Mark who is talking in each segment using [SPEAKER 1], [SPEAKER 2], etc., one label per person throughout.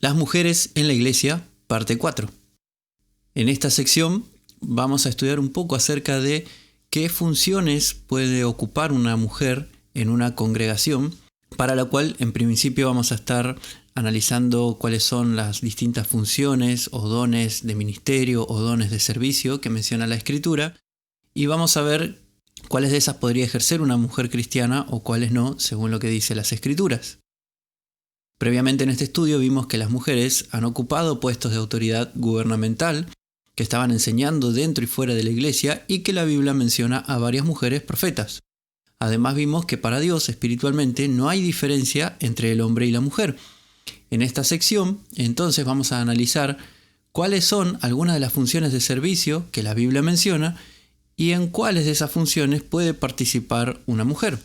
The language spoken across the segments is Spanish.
[SPEAKER 1] Las mujeres en la iglesia, parte 4. En esta sección vamos a estudiar un poco acerca de qué funciones puede ocupar una mujer en una congregación, para la cual en principio vamos a estar analizando cuáles son las distintas funciones o dones de ministerio o dones de servicio que menciona la Escritura, y vamos a ver cuáles de esas podría ejercer una mujer cristiana o cuáles no, según lo que dice las Escrituras. Previamente en este estudio vimos que las mujeres han ocupado puestos de autoridad gubernamental, que estaban enseñando dentro y fuera de la iglesia y que la Biblia menciona a varias mujeres profetas. Además vimos que para Dios espiritualmente no hay diferencia entre el hombre y la mujer. En esta sección entonces vamos a analizar cuáles son algunas de las funciones de servicio que la Biblia menciona y en cuáles de esas funciones puede participar una mujer.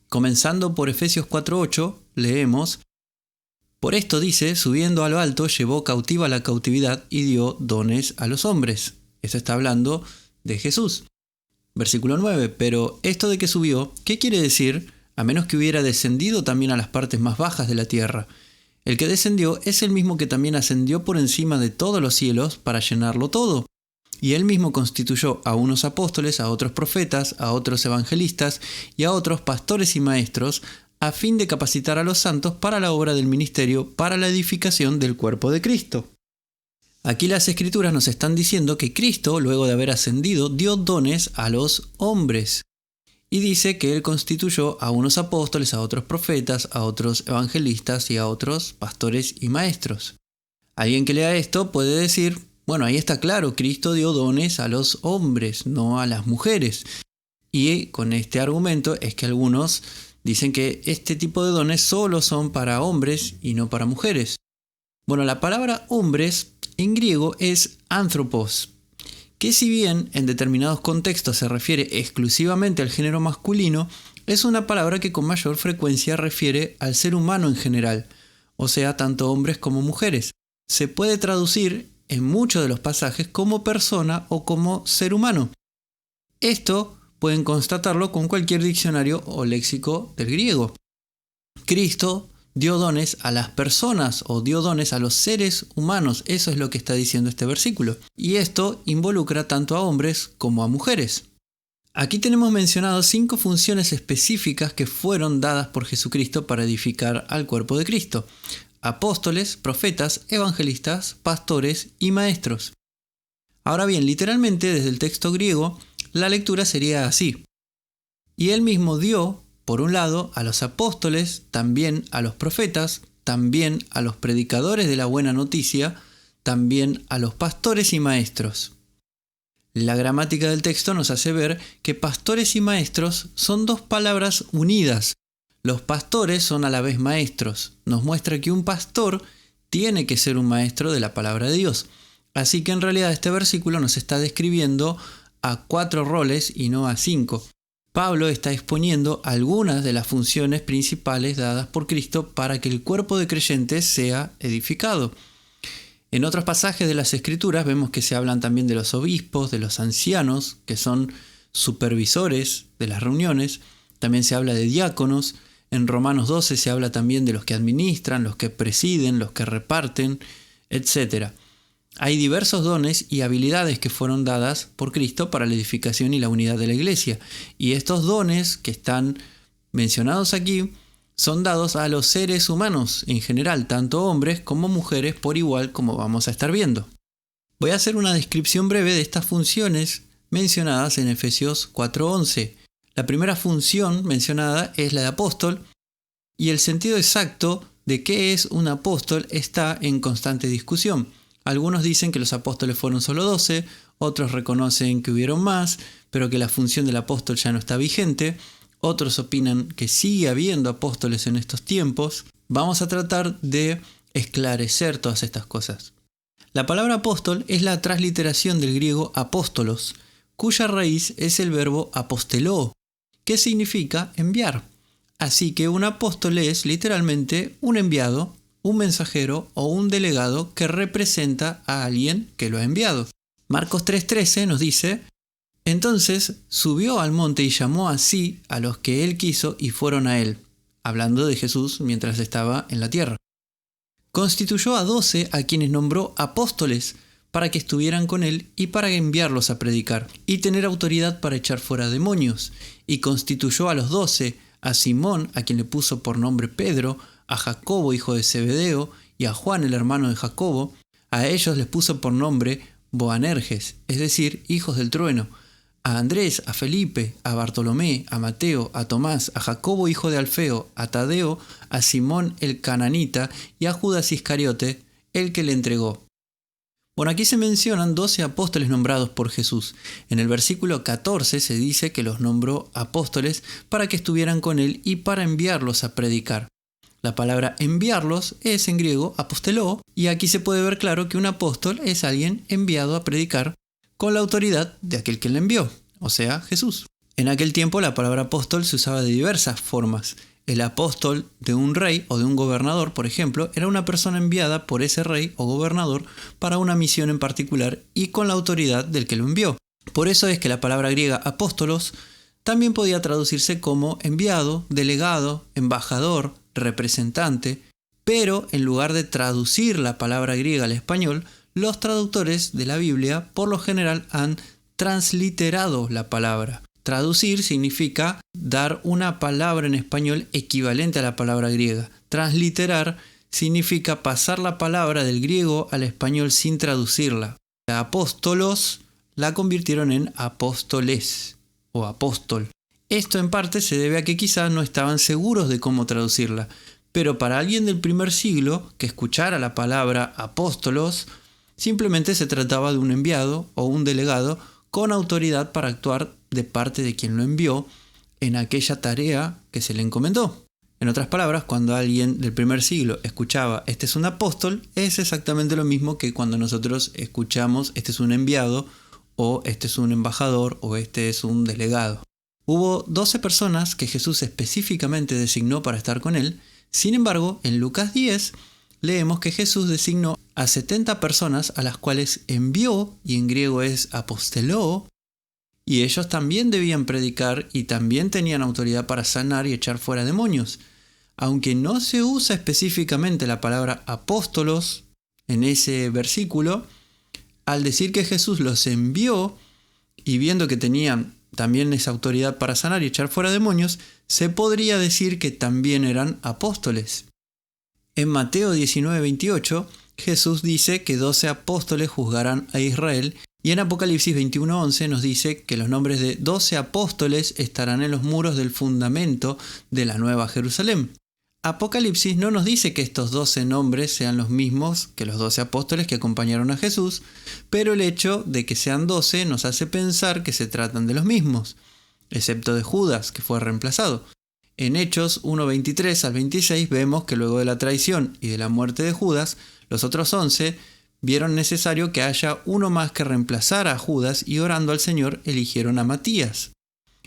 [SPEAKER 1] Comenzando por Efesios 4:8, leemos: Por esto dice, subiendo a lo alto, llevó cautiva la cautividad y dio dones a los hombres. Esto está hablando de Jesús. Versículo 9, pero esto de que subió, ¿qué quiere decir? A menos que hubiera descendido también a las partes más bajas de la tierra. El que descendió es el mismo que también ascendió por encima de todos los cielos para llenarlo todo. Y él mismo constituyó a unos apóstoles, a otros profetas, a otros evangelistas y a otros pastores y maestros, a fin de capacitar a los santos para la obra del ministerio, para la edificación del cuerpo de Cristo. Aquí las Escrituras nos están diciendo que Cristo, luego de haber ascendido, dio dones a los hombres. Y dice que Él constituyó a unos apóstoles, a otros profetas, a otros evangelistas y a otros pastores y maestros. Alguien que lea esto puede decir: bueno, ahí está claro, Cristo dio dones a los hombres, no a las mujeres. Y con este argumento es que algunos dicen que este tipo de dones solo son para hombres y no para mujeres. Bueno, la palabra hombres en griego es anthropos, que si bien en determinados contextos se refiere exclusivamente al género masculino, es una palabra que con mayor frecuencia refiere al ser humano en general, o sea, tanto hombres como mujeres. Se puede traducir en muchos de los pasajes como persona o como ser humano. Esto pueden constatarlo con cualquier diccionario o léxico del griego. Cristo dio dones a las personas o dio dones a los seres humanos. Eso es lo que está diciendo este versículo. Y esto involucra tanto a hombres como a mujeres. Aquí tenemos mencionado 5 funciones específicas que fueron dadas por Jesucristo para edificar al cuerpo de Cristo: apóstoles, profetas, evangelistas, pastores y maestros. Ahora bien, literalmente desde el texto griego, la lectura sería así: y él mismo dio, por un lado, a los apóstoles, también a los profetas, también a los predicadores de la buena noticia, también a los pastores y maestros. La gramática del texto nos hace ver que pastores y maestros son 2 palabras unidas. Los pastores son a la vez maestros. Nos muestra que un pastor tiene que ser un maestro de la palabra de Dios. Así que en realidad este versículo nos está describiendo a 4 roles y no a 5. Pablo está exponiendo algunas de las funciones principales dadas por Cristo para que el cuerpo de creyentes sea edificado. En otros pasajes de las Escrituras vemos que se hablan también de los obispos, de los ancianos, que son supervisores de las reuniones. También se habla de diáconos. En Romanos 12 se habla también de los que administran, los que presiden, los que reparten, etc. Hay diversos dones y habilidades que fueron dadas por Cristo para la edificación y la unidad de la iglesia. Y estos dones que están mencionados aquí son dados a los seres humanos en general, tanto hombres como mujeres por igual, como vamos a estar viendo. Voy a hacer una descripción breve de estas funciones mencionadas en Efesios 4:11. La primera función mencionada es la de apóstol, y el sentido exacto de qué es un apóstol está en constante discusión. Algunos dicen que los apóstoles fueron solo 12, otros reconocen que hubieron más, pero que la función del apóstol ya no está vigente. Otros opinan que sigue habiendo apóstoles en estos tiempos. Vamos a tratar de esclarecer todas estas cosas. La palabra apóstol es la transliteración del griego apóstolos, cuya raíz es el verbo aposteló, que significa enviar. Así que un apóstol es literalmente un enviado, un mensajero o un delegado que representa a alguien que lo ha enviado. Marcos 3:13 nos dice: entonces subió al monte y llamó así a los que él quiso y fueron a él, hablando de Jesús mientras estaba en la tierra. Constituyó a 12 a quienes nombró apóstoles para que estuvieran con él y para enviarlos a predicar y tener autoridad para echar fuera demonios. Y constituyó a los 12, a Simón, a quien le puso por nombre Pedro, a Jacobo, hijo de Zebedeo, y a Juan, el hermano de Jacobo. A ellos les puso por nombre Boanerges, es decir, hijos del trueno. A Andrés, a Felipe, a Bartolomé, a Mateo, a Tomás, a Jacobo, hijo de Alfeo, a Tadeo, a Simón el cananita y a Judas Iscariote, el que le entregó. Bueno, aquí se mencionan 12 apóstoles nombrados por Jesús. En el versículo 14 se dice que los nombró apóstoles para que estuvieran con él y para enviarlos a predicar. La palabra enviarlos es en griego aposteló, y aquí se puede ver claro que un apóstol es alguien enviado a predicar con la autoridad de aquel que le envió, o sea, Jesús. En aquel tiempo la palabra apóstol se usaba de diversas formas. El apóstol de un rey o de un gobernador, por ejemplo, era una persona enviada por ese rey o gobernador para una misión en particular y con la autoridad del que lo envió. Por eso es que la palabra griega apóstolos también podía traducirse como enviado, delegado, embajador, representante, pero en lugar de traducir la palabra griega al español, los traductores de la Biblia por lo general han transliterado la palabra. Traducir significa dar una palabra en español equivalente a la palabra griega. Transliterar significa pasar la palabra del griego al español sin traducirla. La apóstolos la convirtieron en apóstoles o apóstol. Esto en parte se debe a que quizás no estaban seguros de cómo traducirla, pero para alguien del primer siglo que escuchara la palabra apóstolos, simplemente se trataba de un enviado o un delegado con autoridad para actuar de parte de quien lo envió en aquella tarea que se le encomendó. En otras palabras, cuando alguien del primer siglo escuchaba "este es un apóstol", es exactamente lo mismo que cuando nosotros escuchamos "este es un enviado", o "este es un embajador", o "este es un delegado". Hubo 12 personas que Jesús específicamente designó para estar con él. Sin embargo, en Lucas 10 leemos que Jesús designó a 70 personas a las cuales envió, y en griego es aposteló, y ellos también debían predicar y también tenían autoridad para sanar y echar fuera demonios. Aunque no se usa específicamente la palabra apóstolos en ese versículo, al decir que Jesús los envió y viendo que tenían también esa autoridad para sanar y echar fuera demonios, se podría decir que también eran apóstoles. En Mateo 19:28, Jesús dice que 12 apóstoles juzgarán a Israel, y en Apocalipsis 21:11 nos dice que los nombres de 12 apóstoles estarán en los muros del fundamento de la Nueva Jerusalén. Apocalipsis no nos dice que estos 12 nombres sean los mismos que los 12 apóstoles que acompañaron a Jesús, pero el hecho de que sean 12 nos hace pensar que se tratan de los mismos, excepto de Judas, que fue reemplazado. En Hechos 1:23 al 26 vemos que luego de la traición y de la muerte de Judas, los otros 11 vieron necesario que haya uno más que reemplazara a Judas y orando al Señor eligieron a Matías.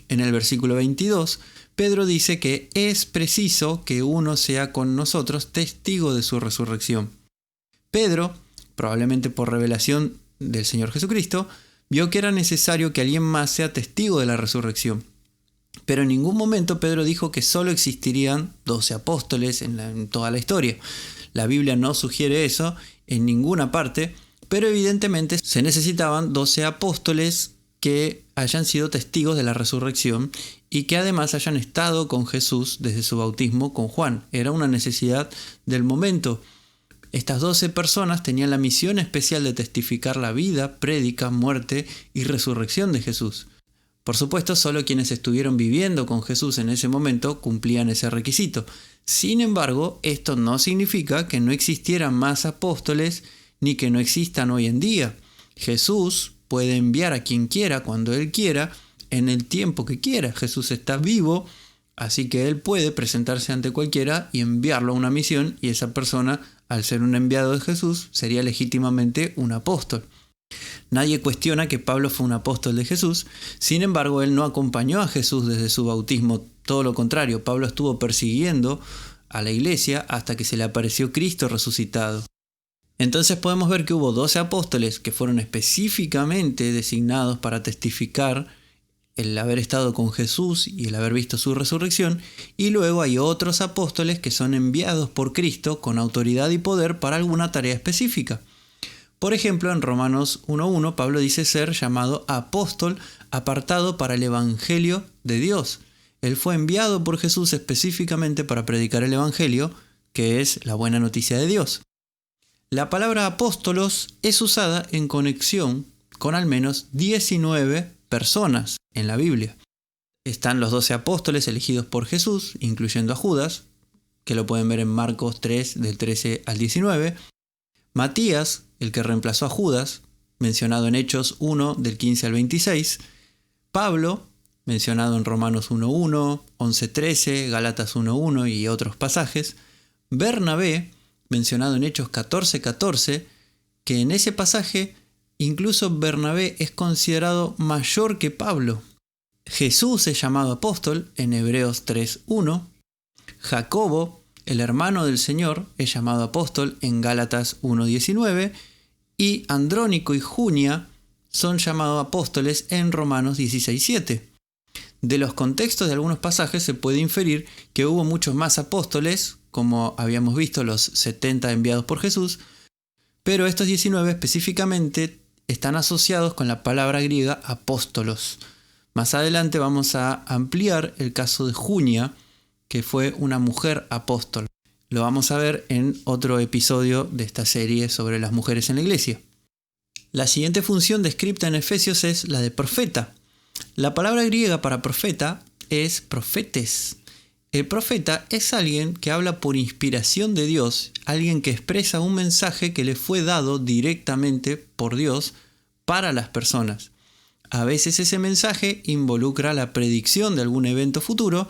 [SPEAKER 1] En el versículo 22, Pedro dice que es preciso que uno sea con nosotros testigo de su resurrección. Pedro, probablemente por revelación del Señor Jesucristo, vio que era necesario que alguien más sea testigo de la resurrección. Pero en ningún momento Pedro dijo que solo existirían 12 apóstoles en toda la historia. La Biblia no sugiere eso en ninguna parte, pero evidentemente se necesitaban 12 apóstoles que hayan sido testigos de la resurrección y que además hayan estado con Jesús desde su bautismo con Juan. Era una necesidad del momento. Estas 12 personas tenían la misión especial de testificar la vida, prédica, muerte y resurrección de Jesús. Por supuesto, solo quienes estuvieron viviendo con Jesús en ese momento cumplían ese requisito. Sin embargo, esto no significa que no existieran más apóstoles ni que no existan hoy en día. Jesús puede enviar a quien quiera, cuando Él quiera, en el tiempo que quiera. Jesús está vivo, así que Él puede presentarse ante cualquiera y enviarlo a una misión, y esa persona, al ser un enviado de Jesús, sería legítimamente un apóstol. Nadie cuestiona que Pablo fue un apóstol de Jesús, sin embargo, él no acompañó a Jesús desde su bautismo, todo lo contrario, Pablo estuvo persiguiendo a la iglesia hasta que se le apareció Cristo resucitado. Entonces podemos ver que hubo 12 apóstoles que fueron específicamente designados para testificar el haber estado con Jesús y el haber visto su resurrección, y luego hay otros apóstoles que son enviados por Cristo con autoridad y poder para alguna tarea específica. Por ejemplo, en Romanos 1:1, Pablo dice ser llamado apóstol apartado para el Evangelio de Dios. Él fue enviado por Jesús específicamente para predicar el Evangelio, que es la buena noticia de Dios. La palabra apóstolos es usada en conexión con al menos 19 personas en la Biblia. Están los 12 apóstoles elegidos por Jesús, incluyendo a Judas, que lo pueden ver en Marcos 3, del 13 al 19. Matías, el que reemplazó a Judas, mencionado en Hechos 1, del 15 al 26. Pablo, mencionado en Romanos 1:1, 11:13, Gálatas 1:1 y otros pasajes. Bernabé, mencionado en Hechos 14:14, que en ese pasaje incluso Bernabé es considerado mayor que Pablo. Jesús es llamado apóstol en Hebreos 3:1. Jacobo, el hermano del Señor, es llamado apóstol en Gálatas 1:19. Y Andrónico y Junia son llamados apóstoles en Romanos 16:7. De los contextos de algunos pasajes se puede inferir que hubo muchos más apóstoles, como habíamos visto los 70 enviados por Jesús, pero estos 19 específicamente están asociados con la palabra griega apóstolos. Más adelante vamos a ampliar el caso de Junia, que fue una mujer apóstol. Lo vamos a ver en otro episodio de esta serie sobre las mujeres en la iglesia. La siguiente función descrita en Efesios es la de profeta. La palabra griega para profeta es profetes. El profeta es alguien que habla por inspiración de Dios, alguien que expresa un mensaje que le fue dado directamente por Dios para las personas. A veces ese mensaje involucra la predicción de algún evento futuro,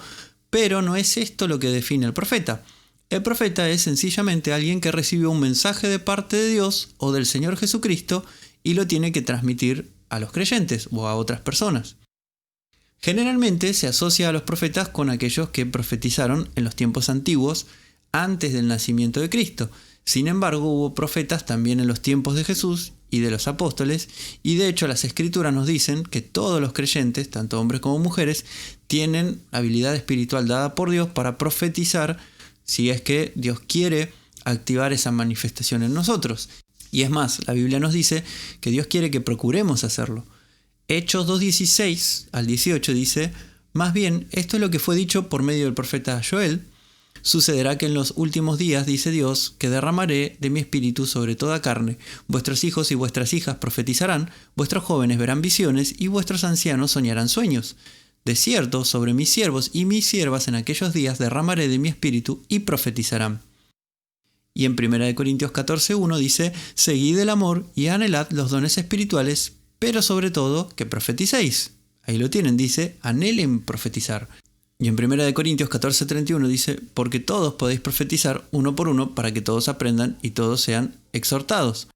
[SPEAKER 1] pero no es esto lo que define al profeta. El profeta es sencillamente alguien que recibe un mensaje de parte de Dios o del Señor Jesucristo y lo tiene que transmitir a los creyentes o a otras personas. Generalmente se asocia a los profetas con aquellos que profetizaron en los tiempos antiguos antes del nacimiento de Cristo. Sin embargo, hubo profetas también en los tiempos de Jesús y de los apóstoles, y de hecho las Escrituras nos dicen que todos los creyentes, tanto hombres como mujeres, tienen habilidad espiritual dada por Dios para profetizar si es que Dios quiere activar esa manifestación en nosotros. Y es más, la Biblia nos dice que Dios quiere que procuremos hacerlo. Hechos 2:16 al 18 dice: más bien, esto es lo que fue dicho por medio del profeta Joel. Sucederá que en los últimos días, dice Dios, que derramaré de mi espíritu sobre toda carne. Vuestros hijos y vuestras hijas profetizarán, vuestros jóvenes verán visiones y vuestros ancianos soñarán sueños. De cierto, sobre mis siervos y mis siervas en aquellos días derramaré de mi espíritu y profetizarán. Y en 1 Corintios 14:1 dice: seguid el amor y anhelad los dones espirituales, pero sobre todo que profeticéis. Ahí lo tienen, dice, anhelen profetizar. Y en 1 Corintios 14:31 dice: porque todos podéis profetizar uno por uno para que todos aprendan y todos sean exhortados.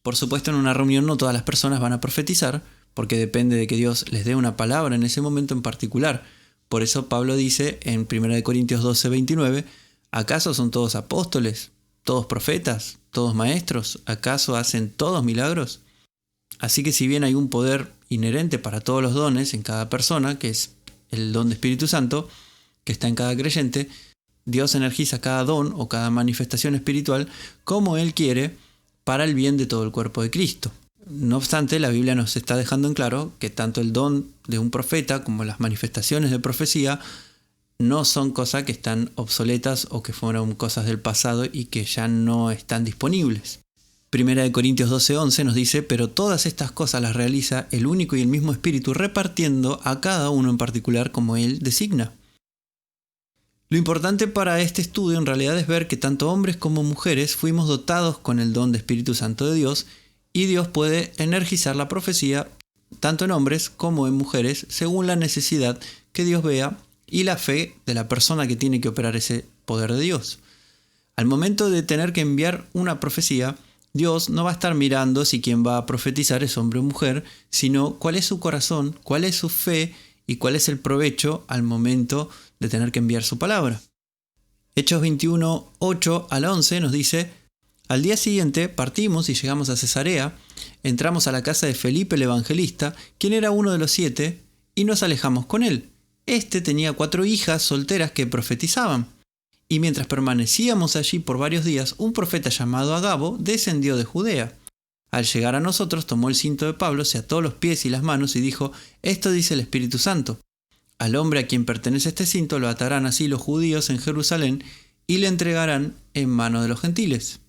[SPEAKER 1] Por supuesto, en una reunión no todas las personas van a profetizar, porque depende de que Dios les dé una palabra en ese momento en particular. Por eso Pablo dice en 1 Corintios 12:29, ¿acaso son todos apóstoles? ¿Todos profetas? ¿Todos maestros? ¿Acaso hacen todos milagros? Así que si bien hay un poder inherente para todos los dones en cada persona, que es el don de Espíritu Santo, que está en cada creyente, Dios energiza cada don o cada manifestación espiritual como Él quiere para el bien de todo el cuerpo de Cristo. No obstante, la Biblia nos está dejando en claro que tanto el don de un profeta como las manifestaciones de profecía no son cosas que están obsoletas o que fueron cosas del pasado y que ya no están disponibles. 1 Corintios 12:11 nos dice: pero todas estas cosas las realiza el único y el mismo Espíritu, repartiendo a cada uno en particular como Él designa. Lo importante para este estudio en realidad es ver que tanto hombres como mujeres fuimos dotados con el don de Espíritu Santo de Dios, y Dios puede energizar la profecía tanto en hombres como en mujeres según la necesidad que Dios vea y la fe de la persona que tiene que operar ese poder de Dios. Al momento de tener que enviar una profecía, Dios no va a estar mirando si quien va a profetizar es hombre o mujer, sino cuál es su corazón, cuál es su fe y cuál es el provecho al momento de tener que enviar su palabra. Hechos 21:8 al 11 nos dice: al día siguiente partimos y llegamos a Cesarea, entramos a la casa de Felipe el evangelista, quien era uno de los 7, y nos alejamos con él. Este tenía 4 hijas solteras que profetizaban. Y mientras permanecíamos allí por varios días, un profeta llamado Agabo descendió de Judea. Al llegar a nosotros, tomó el cinto de Pablo, se ató los pies y las manos y dijo: «Esto dice el Espíritu Santo. Al hombre a quien pertenece este cinto lo atarán así los judíos en Jerusalén y le entregarán en mano de los gentiles».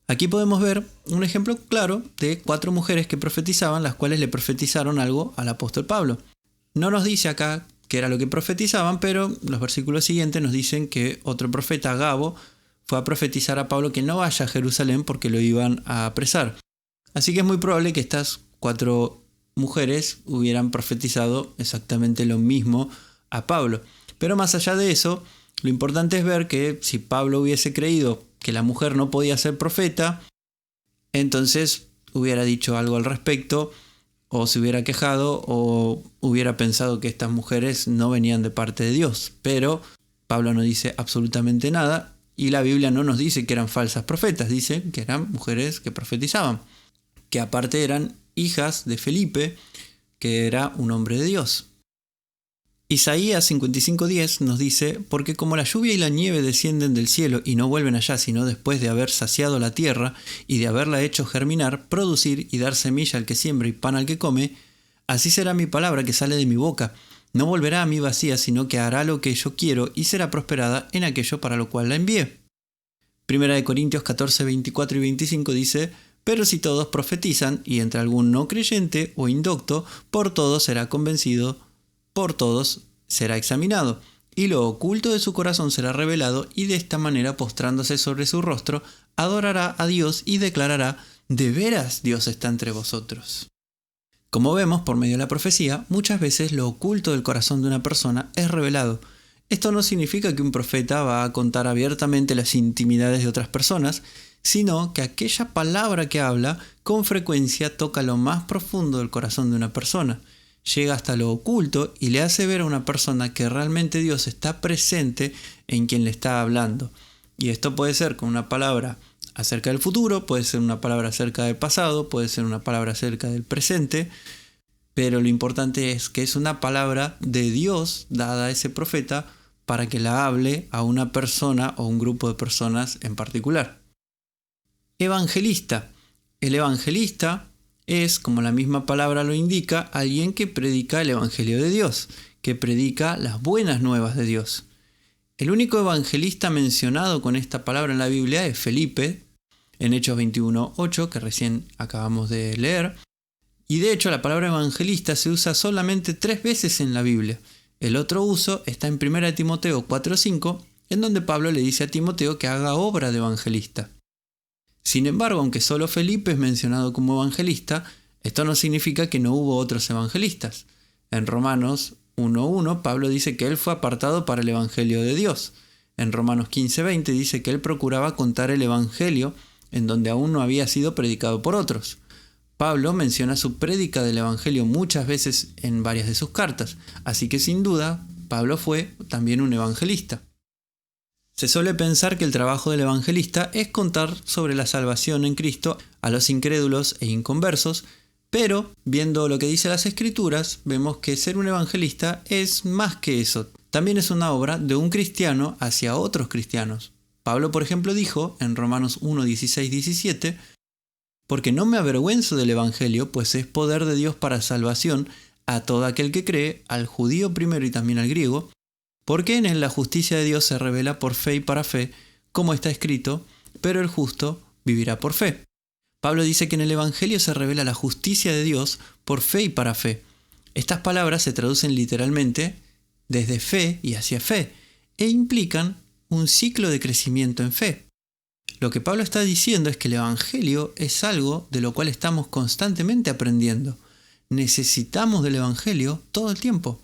[SPEAKER 1] Aquí podemos ver un ejemplo claro de 4 mujeres que profetizaban, las cuales le profetizaron algo al apóstol Pablo. No nos dice acá qué era lo que profetizaban, pero los versículos siguientes nos dicen que otro profeta, Agabo, fue a profetizar a Pablo que no vaya a Jerusalén porque lo iban a apresar. Así que es muy probable que estas 4 mujeres hubieran profetizado exactamente lo mismo a Pablo. Pero más allá de eso, lo importante es ver que si Pablo hubiese creído que la mujer no podía ser profeta, entonces hubiera dicho algo al respecto, o se hubiera quejado, o hubiera pensado que estas mujeres no venían de parte de Dios. Pero Pablo no dice absolutamente nada, y la Biblia no nos dice que eran falsas profetas, dice que eran mujeres que profetizaban, que aparte eran hijas de Felipe, que era un hombre de Dios. Isaías 55:10 nos dice: «Porque como la lluvia y la nieve descienden del cielo y no vuelven allá, sino después de haber saciado la tierra y de haberla hecho germinar, producir y dar semilla al que siembra y pan al que come, así será mi palabra que sale de mi boca. No volverá a mí vacía, sino que hará lo que yo quiero y será prosperada en aquello para lo cual la envié». Primera de Corintios 14, 24 y 25 dice: «Pero si todos profetizan, y entre algún no creyente o indocto, por todos será convencido, por todos será examinado, y lo oculto de su corazón será revelado, y de esta manera, postrándose sobre su rostro, adorará a Dios y declarará: de veras Dios está entre vosotros». Como vemos, por medio de la profecía, muchas veces lo oculto del corazón de una persona es revelado. Esto no significa que un profeta va a contar abiertamente las intimidades de otras personas, sino que aquella palabra que habla con frecuencia toca lo más profundo del corazón de una persona, llega hasta lo oculto y le hace ver a una persona que realmente Dios está presente en quien le está hablando. Y esto puede ser con una palabra acerca del futuro, puede ser una palabra acerca del pasado, puede ser una palabra acerca del presente, pero lo importante es que es una palabra de Dios dada a ese profeta para que la hable a una persona o un grupo de personas en particular. Evangelista. El evangelista es, como la misma palabra lo indica, alguien que predica el evangelio de Dios, que predica las buenas nuevas de Dios. El único evangelista mencionado con esta palabra en la Biblia es Felipe, en Hechos 21:8, que recién acabamos de leer. Y de hecho la palabra evangelista se usa solamente 3 veces en la Biblia. El otro uso está en 1 Timoteo 4:5, en donde Pablo le dice a Timoteo que haga obra de evangelista. Sin embargo, aunque solo Felipe es mencionado como evangelista, esto no significa que no hubo otros evangelistas. En Romanos 1:1, Pablo dice que él fue apartado para el evangelio de Dios. En Romanos 15:20 dice que él procuraba contar el evangelio en donde aún no había sido predicado por otros. Pablo menciona su prédica del evangelio muchas veces en varias de sus cartas, así que sin duda, Pablo fue también un evangelista. Se suele pensar que el trabajo del evangelista es contar sobre la salvación en Cristo a los incrédulos e inconversos, pero viendo lo que dice las Escrituras, vemos que ser un evangelista es más que eso. También es una obra de un cristiano hacia otros cristianos. Pablo, por ejemplo, dijo en Romanos 1, 16, 17, «Porque no me avergüenzo del evangelio, pues es poder de Dios para salvación a todo aquel que cree, al judío primero y también al griego, porque en él la justicia de Dios se revela por fe y para fe, como está escrito, pero el justo vivirá por fe». Pablo dice que en el evangelio se revela la justicia de Dios por fe y para fe. Estas palabras se traducen literalmente desde fe y hacia fe, e implican un ciclo de crecimiento en fe. Lo que Pablo está diciendo es que el evangelio es algo de lo cual estamos constantemente aprendiendo. Necesitamos del evangelio todo el tiempo.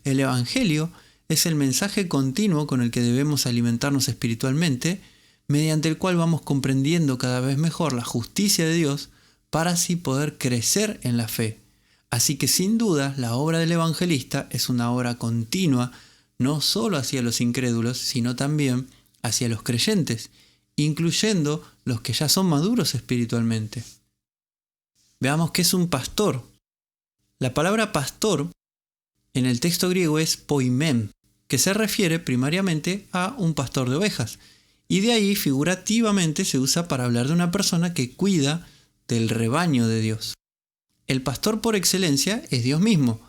[SPEAKER 1] El evangelio es el mensaje continuo con el que debemos alimentarnos espiritualmente, mediante el cual vamos comprendiendo cada vez mejor la justicia de Dios para así poder crecer en la fe. Así que sin duda la obra del evangelista es una obra continua, no solo hacia los incrédulos, sino también hacia los creyentes, incluyendo los que ya son maduros espiritualmente. Veamos qué es un pastor. La palabra pastor En el texto griego es poimem, que se refiere primariamente a un pastor de ovejas, y de ahí figurativamente se usa para hablar de una persona que cuida del rebaño de Dios. El pastor por excelencia es Dios mismo.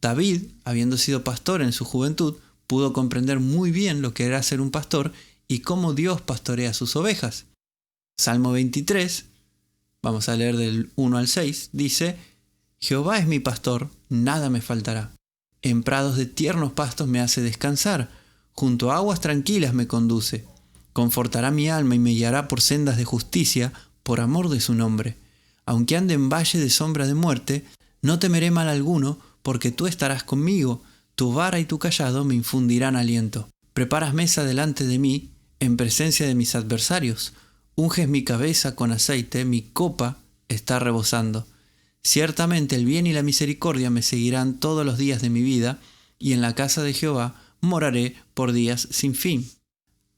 [SPEAKER 1] David, habiendo sido pastor en su juventud, pudo comprender muy bien lo que era ser un pastor y cómo Dios pastorea sus ovejas. Salmo 23, vamos a leer del 1 al 6, dice: Jehová es mi pastor, nada me faltará. En prados de tiernos pastos me hace descansar, junto a aguas tranquilas me conduce. Confortará mi alma y me guiará por sendas de justicia, por amor de su nombre. Aunque ande en valle de sombra de muerte, no temeré mal alguno, porque tú estarás conmigo, tu vara y tu cayado me infundirán aliento. Preparas mesa delante de mí, en presencia de mis adversarios. Unges mi cabeza con aceite, mi copa está rebosando. Ciertamente el bien y la misericordia me seguirán todos los días de mi vida, y en la casa de Jehová moraré por días sin fin.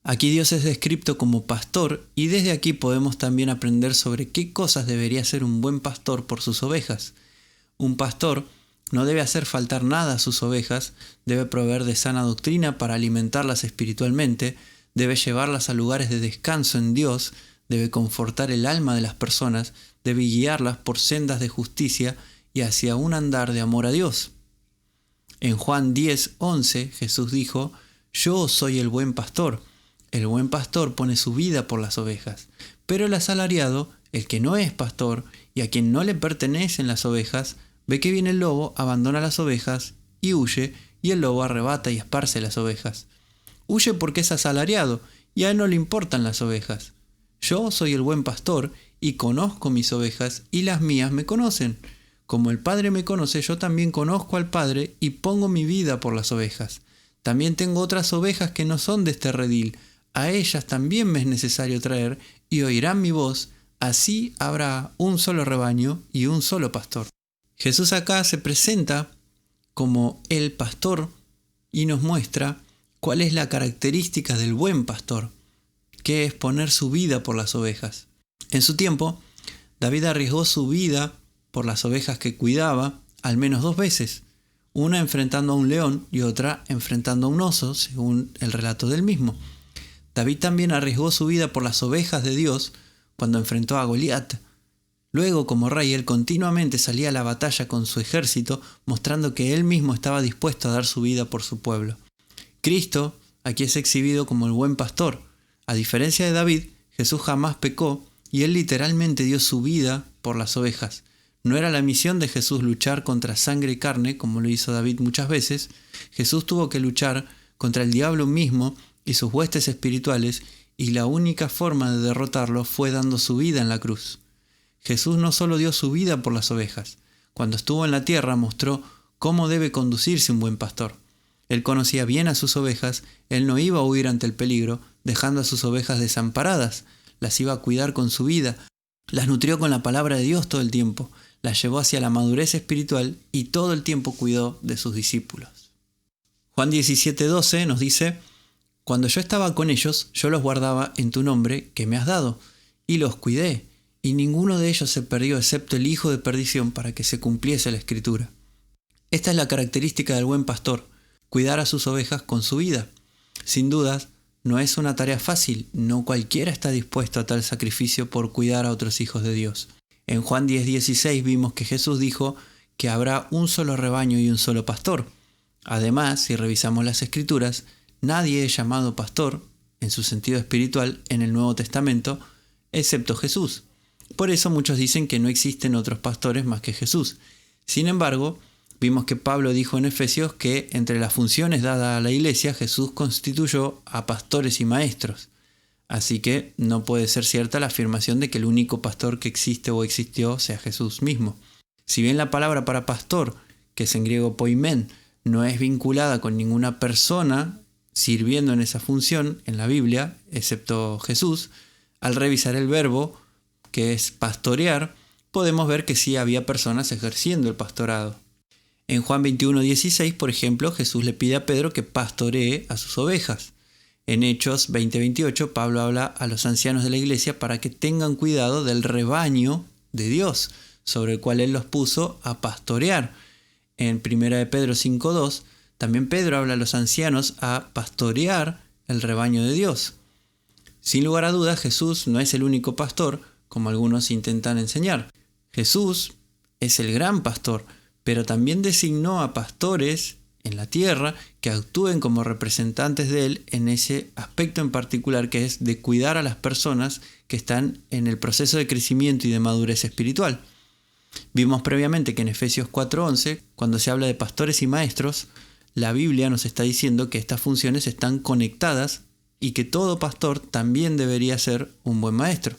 [SPEAKER 1] Aquí Dios es descrito como pastor, y desde aquí podemos también aprender sobre qué cosas debería hacer un buen pastor por sus ovejas. Un pastor no debe hacer faltar nada a sus ovejas, debe proveer de sana doctrina para alimentarlas espiritualmente, debe llevarlas a lugares de descanso en Dios, debe confortar el alma de las personas, debe guiarlas por sendas de justicia y hacia un andar de amor a Dios. En Juan 10:11 Jesús dijo: Yo soy el buen pastor. El buen pastor pone su vida por las ovejas, pero el asalariado, el que no es pastor y a quien no le pertenecen las ovejas, ve que viene el lobo, abandona las ovejas y huye, y el lobo arrebata y esparce las ovejas. Huye porque es asalariado y a él no le importan las ovejas. Yo soy el buen pastor y conozco mis ovejas y las mías me conocen. Como el Padre me conoce, yo también conozco al Padre y pongo mi vida por las ovejas. También tengo otras ovejas que no son de este redil. A ellas también me es necesario traer y oirán mi voz. Así habrá un solo rebaño y un solo pastor. Jesús acá se presenta como el pastor y nos muestra cuál es la característica del buen pastor, que es poner su vida por las ovejas. En su tiempo, David arriesgó su vida por las ovejas que cuidaba al menos 2 veces, una enfrentando a un león y otra enfrentando a un oso, según el relato del mismo. David también arriesgó su vida por las ovejas de Dios cuando enfrentó a Goliat. Luego, como rey, él continuamente salía a la batalla con su ejército, mostrando que él mismo estaba dispuesto a dar su vida por su pueblo. Cristo aquí es exhibido como el buen pastor. A diferencia de David, Jesús jamás pecó y él literalmente dio su vida por las ovejas. No era la misión de Jesús luchar contra sangre y carne, como lo hizo David muchas veces. Jesús tuvo que luchar contra el diablo mismo y sus huestes espirituales, y la única forma de derrotarlo fue dando su vida en la cruz. Jesús no solo dio su vida por las ovejas. Cuando estuvo en la tierra mostró cómo debe conducirse un buen pastor. Él conocía bien a sus ovejas, él no iba a huir ante el peligro, dejando a sus ovejas desamparadas, las iba a cuidar con su vida, las nutrió con la palabra de Dios todo el tiempo, las llevó hacia la madurez espiritual y todo el tiempo cuidó de sus discípulos. Juan 17:12 nos dice: Cuando yo estaba con ellos, yo los guardaba en tu nombre que me has dado, y los cuidé, y ninguno de ellos se perdió excepto el hijo de perdición, para que se cumpliese la escritura. Esta es la característica del buen pastor, cuidar a sus ovejas con su vida. Sin dudas, no es una tarea fácil, no cualquiera está dispuesto a tal sacrificio por cuidar a otros hijos de Dios. En Juan 10:16 vimos que Jesús dijo que habrá un solo rebaño y un solo pastor. Además, si revisamos las Escrituras, nadie es llamado pastor, en su sentido espiritual, en el Nuevo Testamento, excepto Jesús. Por eso muchos dicen que no existen otros pastores más que Jesús. Sin embargo, vimos que Pablo dijo en Efesios que entre las funciones dadas a la iglesia, Jesús constituyó a pastores y maestros. Así que no puede ser cierta la afirmación de que el único pastor que existe o existió sea Jesús mismo. Si bien la palabra para pastor, que es en griego poimen, no es vinculada con ninguna persona sirviendo en esa función en la Biblia, excepto Jesús, al revisar el verbo, que es pastorear, podemos ver que sí había personas ejerciendo el pastorado. En Juan 21:16, por ejemplo, Jesús le pide a Pedro que pastoree a sus ovejas. En Hechos 20:28, Pablo habla a los ancianos de la iglesia para que tengan cuidado del rebaño de Dios, sobre el cual él los puso a pastorear. en 1 Pedro 5:2, también Pedro habla a los ancianos a pastorear el rebaño de Dios. Sin lugar a dudas, Jesús no es el único pastor, como algunos intentan enseñar. Jesús es el gran pastor, pero también designó a pastores en la tierra que actúen como representantes de Él en ese aspecto en particular, que es de cuidar a las personas que están en el proceso de crecimiento y de madurez espiritual. Vimos previamente que en Efesios 4:11, cuando se habla de pastores y maestros, la Biblia nos está diciendo que estas funciones están conectadas y que todo pastor también debería ser un buen maestro.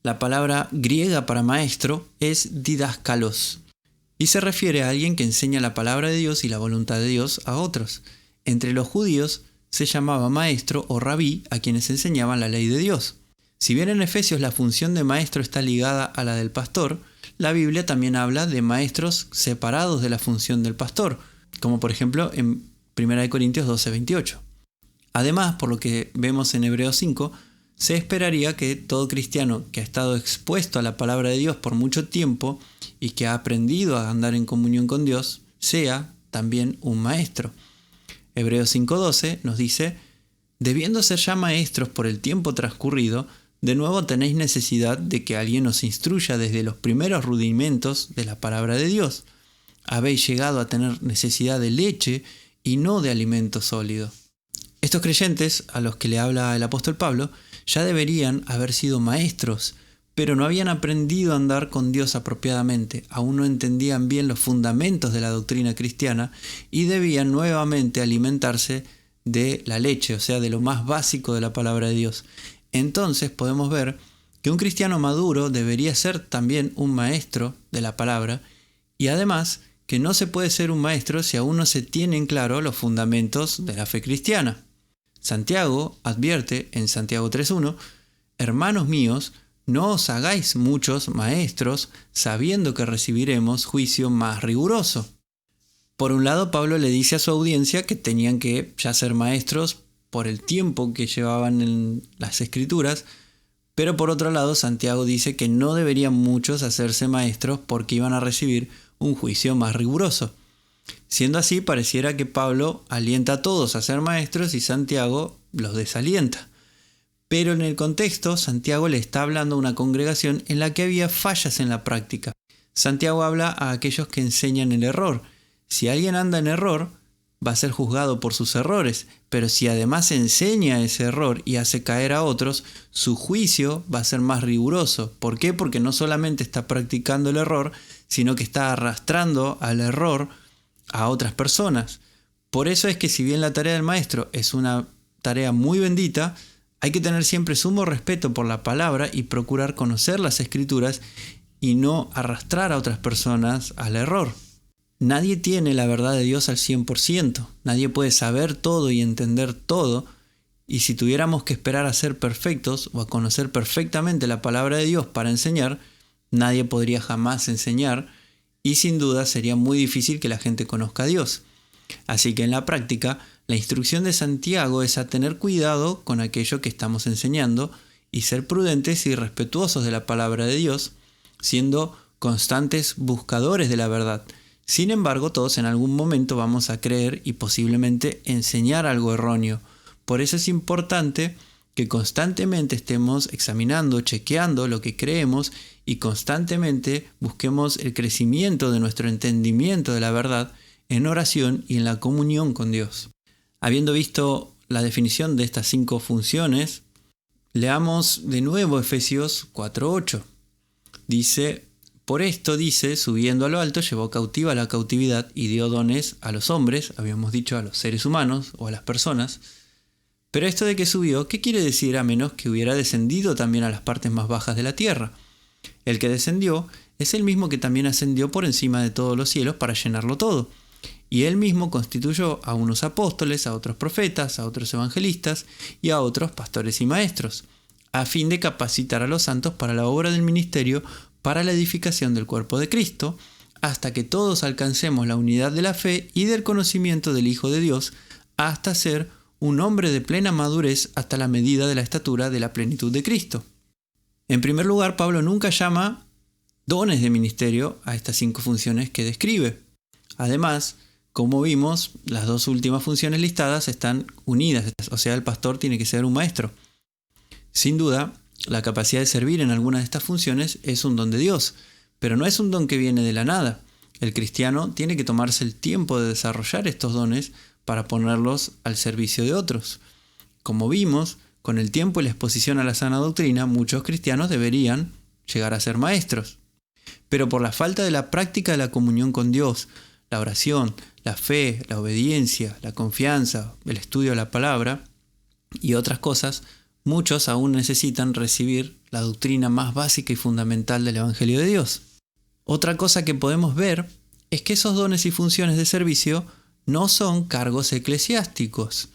[SPEAKER 1] La palabra griega para maestro es didaskalos y se refiere a alguien que enseña la palabra de Dios y la voluntad de Dios a otros. Entre los judíos se llamaba maestro o rabí a quienes enseñaban la ley de Dios. Si bien en Efesios la función de maestro está ligada a la del pastor, la Biblia también habla de maestros separados de la función del pastor, como por ejemplo en 1 Corintios 12:28. Además, por lo que vemos en Hebreos 5, se esperaría que todo cristiano que ha estado expuesto a la palabra de Dios por mucho tiempo y que ha aprendido a andar en comunión con Dios, sea también un maestro. Hebreos 5:12 nos dice: debiendo ser ya maestros por el tiempo transcurrido, de nuevo tenéis necesidad de que alguien os instruya desde los primeros rudimentos de la palabra de Dios. Habéis llegado a tener necesidad de leche y no de alimento sólido. Estos creyentes, a los que le habla el apóstol Pablo, ya deberían haber sido maestros, pero no habían aprendido a andar con Dios apropiadamente, aún no entendían bien los fundamentos de la doctrina cristiana y debían nuevamente alimentarse de la leche, o sea, de lo más básico de la palabra de Dios. Entonces podemos ver que un cristiano maduro debería ser también un maestro de la palabra, y además que no se puede ser un maestro si aún no se tienen claro los fundamentos de la fe cristiana. Santiago advierte en Santiago 3:1: hermanos míos, no os hagáis muchos maestros, sabiendo que recibiremos juicio más riguroso. Por un lado, Pablo le dice a su audiencia que tenían que ya ser maestros por el tiempo que llevaban en las Escrituras, pero por otro lado, Santiago dice que no deberían muchos hacerse maestros porque iban a recibir un juicio más riguroso. Siendo así, pareciera que Pablo alienta a todos a ser maestros y Santiago los desalienta. Pero en el contexto, Santiago le está hablando a una congregación en la que había fallas en la práctica. Santiago habla a aquellos que enseñan el error. Si alguien anda en error, va a ser juzgado por sus errores, pero si además enseña ese error y hace caer a otros, su juicio va a ser más riguroso. ¿Por qué? Porque no solamente está practicando el error, sino que está arrastrando al error a otras personas. Por eso es que si bien la tarea del maestro es una tarea muy bendita, hay que tener siempre sumo respeto por la palabra y procurar conocer las Escrituras y no arrastrar a otras personas al error. Nadie tiene la verdad de Dios al 100%, nadie puede saber todo y entender todo, y si tuviéramos que esperar a ser perfectos o a conocer perfectamente la palabra de Dios para enseñar, nadie podría jamás enseñar, y sin duda sería muy difícil que la gente conozca a Dios. Así que en la práctica, la instrucción de Santiago es a tener cuidado con aquello que estamos enseñando y ser prudentes y respetuosos de la palabra de Dios, siendo constantes buscadores de la verdad. Sin embargo, todos en algún momento vamos a creer y posiblemente enseñar algo erróneo. Por eso es importante que constantemente estemos examinando, chequeando lo que creemos y constantemente busquemos el crecimiento de nuestro entendimiento de la verdad en oración y en la comunión con Dios. Habiendo visto la definición de estas 5 funciones, leamos de nuevo Efesios 4:8. Dice: por esto, dice, subiendo a lo alto, llevó cautiva la cautividad y dio dones a los hombres, habíamos dicho a los seres humanos o a las personas. Pero esto de que subió, ¿qué quiere decir a menos que hubiera descendido también a las partes más bajas de la tierra? El que descendió es el mismo que también ascendió por encima de todos los cielos para llenarlo todo. Y él mismo constituyó a unos apóstoles, a otros profetas, a otros evangelistas y a otros pastores y maestros, a fin de capacitar a los santos para la obra del ministerio, para la edificación del cuerpo de Cristo, hasta que todos alcancemos la unidad de la fe y del conocimiento del Hijo de Dios, hasta ser un hombre de plena madurez hasta la medida de la estatura de la plenitud de Cristo. En primer lugar, Pablo nunca llama dones de ministerio a estas 5 funciones que describe. Además, como vimos, las dos últimas funciones listadas están unidas, o sea, el pastor tiene que ser un maestro. Sin duda, la capacidad de servir en alguna de estas funciones es un don de Dios, pero no es un don que viene de la nada. El cristiano tiene que tomarse el tiempo de desarrollar estos dones para ponerlos al servicio de otros. Como vimos, con el tiempo y la exposición a la sana doctrina, muchos cristianos deberían llegar a ser maestros. Pero por la falta de la práctica de la comunión con Dios, la oración, la fe, la obediencia, la confianza, el estudio de la palabra y otras cosas, muchos aún necesitan recibir la doctrina más básica y fundamental del Evangelio de Dios. Otra cosa que podemos ver es que esos dones y funciones de servicio no son cargos eclesiásticos,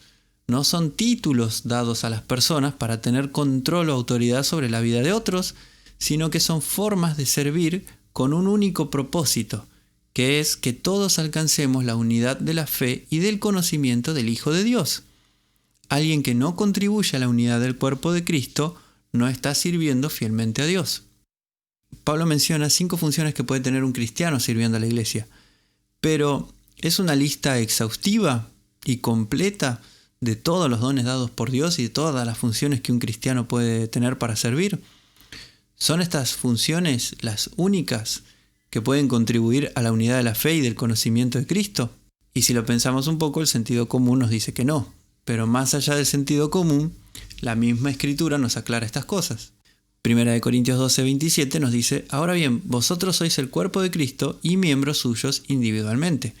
[SPEAKER 1] no son títulos dados a las personas para tener control o autoridad sobre la vida de otros, sino que son formas de servir con un único propósito, que es que todos alcancemos la unidad de la fe y del conocimiento del Hijo de Dios. Alguien que no contribuye a la unidad del cuerpo de Cristo no está sirviendo fielmente a Dios. Pablo menciona 5 funciones que puede tener un cristiano sirviendo a la iglesia, pero ¿es una lista exhaustiva y completa de todos los dones dados por Dios y de todas las funciones que un cristiano puede tener para servir? ¿Son estas funciones las únicas que pueden contribuir a la unidad de la fe y del conocimiento de Cristo? Y si lo pensamos un poco, el sentido común nos dice que no. Pero más allá del sentido común, la misma Escritura nos aclara estas cosas. 1 Corintios 12:27 nos dice: ahora bien, vosotros sois el cuerpo de Cristo y miembros suyos individualmente.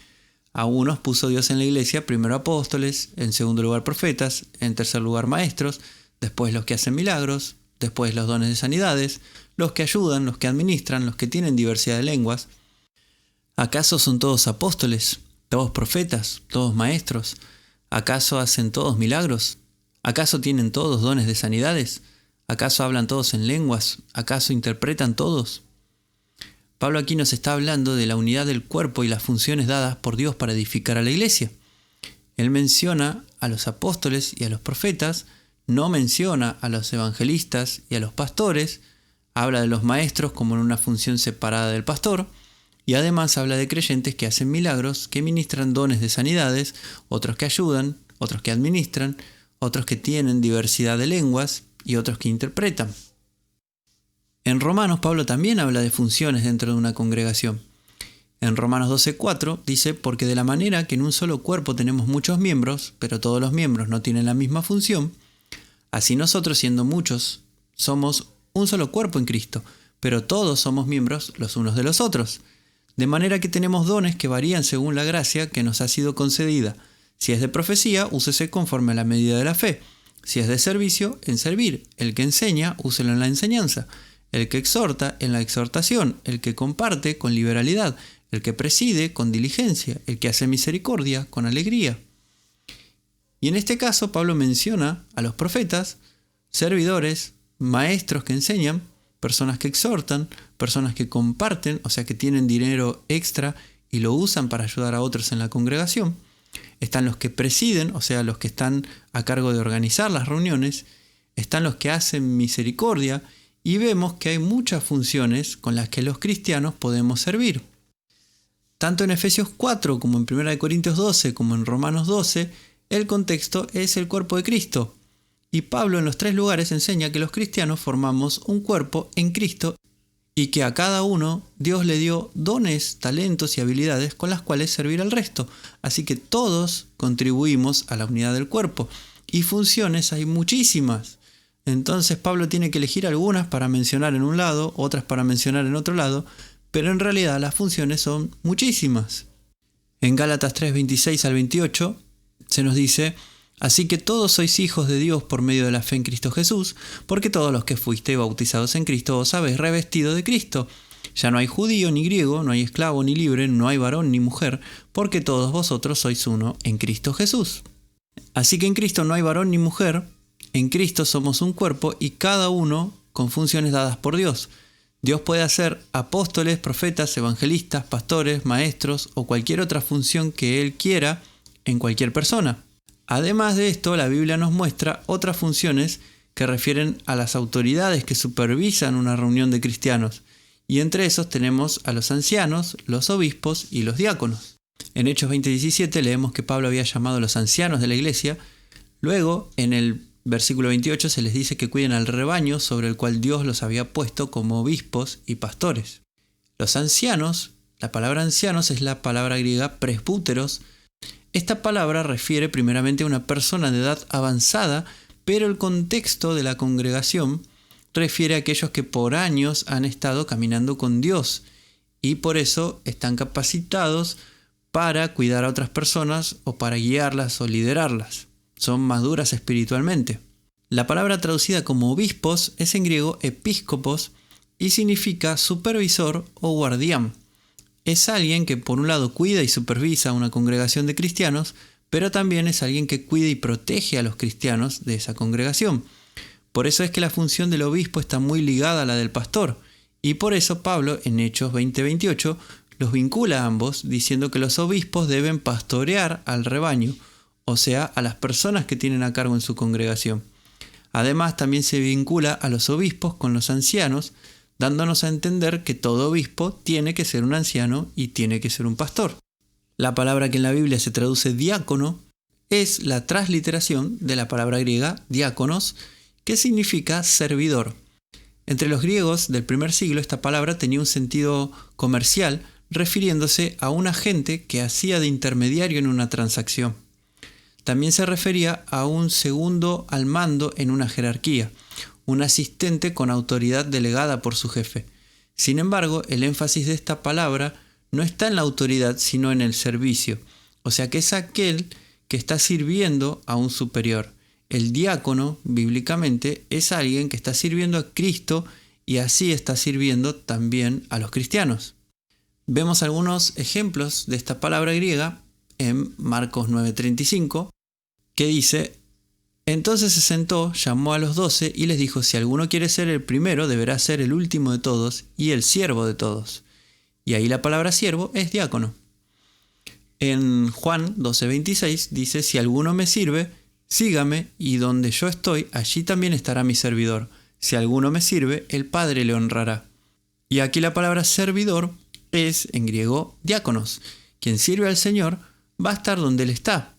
[SPEAKER 1] A unos puso Dios en la iglesia, primero apóstoles, en segundo lugar profetas, en tercer lugar maestros, después los que hacen milagros, después los dones de sanidades, los que ayudan, los que administran, los que tienen diversidad de lenguas. ¿Acaso son todos apóstoles, todos profetas, todos maestros? ¿Acaso hacen todos milagros? ¿Acaso tienen todos dones de sanidades? ¿Acaso hablan todos en lenguas? ¿Acaso interpretan todos? Pablo aquí nos está hablando de la unidad del cuerpo y las funciones dadas por Dios para edificar a la iglesia. Él menciona a los apóstoles y a los profetas, no menciona a los evangelistas y a los pastores, habla de los maestros como en una función separada del pastor, y además habla de creyentes que hacen milagros, que ministran dones de sanidades, otros que ayudan, otros que administran, otros que tienen diversidad de lenguas y otros que interpretan. En Romanos, Pablo también habla de funciones dentro de una congregación. En Romanos 12:4 dice: porque de la manera que en un solo cuerpo tenemos muchos miembros, pero todos los miembros no tienen la misma función, así nosotros, siendo muchos, somos un solo cuerpo en Cristo, pero todos somos miembros los unos de los otros. De manera que tenemos dones que varían según la gracia que nos ha sido concedida. Si es de profecía, úsese conforme a la medida de la fe. Si es de servicio, en servir. El que enseña, úselo en la enseñanza. El que exhorta, en la exhortación. El que comparte, con liberalidad. El que preside, con diligencia. El que hace misericordia, con alegría. Y en este caso, Pablo menciona a los profetas, servidores, maestros que enseñan, personas que exhortan, personas que comparten, o sea que tienen dinero extra y lo usan para ayudar a otros en la congregación. Están los que presiden, o sea, los que están a cargo de organizar las reuniones. Están los que hacen misericordia. Y vemos que hay muchas funciones con las que los cristianos podemos servir. Tanto en Efesios 4 como en 1 Corintios 12 como en Romanos 12, el contexto es el cuerpo de Cristo. Y Pablo en los 3 lugares enseña que los cristianos formamos un cuerpo en Cristo y que a cada uno Dios le dio dones, talentos y habilidades con las cuales servir al resto. Así que todos contribuimos a la unidad del cuerpo. Y funciones hay muchísimas. Entonces Pablo tiene que elegir algunas para mencionar en un lado, otras para mencionar en otro lado, pero en realidad las funciones son muchísimas. En Gálatas 3:26 al 28 se nos dice: así que todos sois hijos de Dios por medio de la fe en Cristo Jesús, porque todos los que fuisteis bautizados en Cristo os habéis revestido de Cristo. Ya no hay judío ni griego, no hay esclavo ni libre, no hay varón ni mujer, porque todos vosotros sois uno en Cristo Jesús. Así que en Cristo no hay varón ni mujer, en Cristo somos un cuerpo y cada uno con funciones dadas por Dios. Dios puede hacer apóstoles, profetas, evangelistas, pastores, maestros o cualquier otra función que Él quiera en cualquier persona. Además de esto, la Biblia nos muestra otras funciones que refieren a las autoridades que supervisan una reunión de cristianos, y entre esos tenemos a los ancianos, los obispos y los diáconos. En Hechos 20:17 leemos que Pablo había llamado a los ancianos de la iglesia. Luego, en el versículo 28 se les dice que cuiden al rebaño sobre el cual Dios los había puesto como obispos y pastores. Los ancianos, la palabra ancianos es la palabra griega presbúteros. Esta palabra refiere primeramente a una persona de edad avanzada, pero el contexto de la congregación refiere a aquellos que por años han estado caminando con Dios y por eso están capacitados para cuidar a otras personas o para guiarlas o liderarlas. Son maduras espiritualmente. La palabra traducida como obispos es en griego episcopos y significa supervisor o guardián. Es alguien que por un lado cuida y supervisa a una congregación de cristianos, pero también es alguien que cuida y protege a los cristianos de esa congregación. Por eso es que la función del obispo está muy ligada a la del pastor, y por eso Pablo en Hechos 20:28 los vincula a ambos, diciendo que los obispos deben pastorear al rebaño, o sea, a las personas que tienen a cargo en su congregación. Además, también se vincula a los obispos con los ancianos, dándonos a entender que todo obispo tiene que ser un anciano y tiene que ser un pastor. La palabra que en la Biblia se traduce diácono es la transliteración de la palabra griega diáconos, que significa servidor. Entre los griegos del primer siglo esta palabra tenía un sentido comercial, refiriéndose a un agente que hacía de intermediario en una transacción. También se refería a un segundo al mando en una jerarquía, un asistente con autoridad delegada por su jefe. Sin embargo, el énfasis de esta palabra no está en la autoridad, sino en el servicio. O sea que es aquel que está sirviendo a un superior. El diácono, bíblicamente, es alguien que está sirviendo a Cristo y así está sirviendo también a los cristianos. Vemos algunos ejemplos de esta palabra griega en Marcos 9:35, que dice: entonces se sentó, llamó a los 12 y les dijo: si alguno quiere ser el primero, deberá ser el último de todos y el siervo de todos. Y ahí la palabra siervo es diácono. En Juan 12:26 dice: si alguno me sirve, sígame, y donde yo estoy, allí también estará mi servidor. Si alguno me sirve, el Padre le honrará. Y aquí la palabra servidor es, en griego, diáconos. Quien sirve al Señor va a estar donde Él está.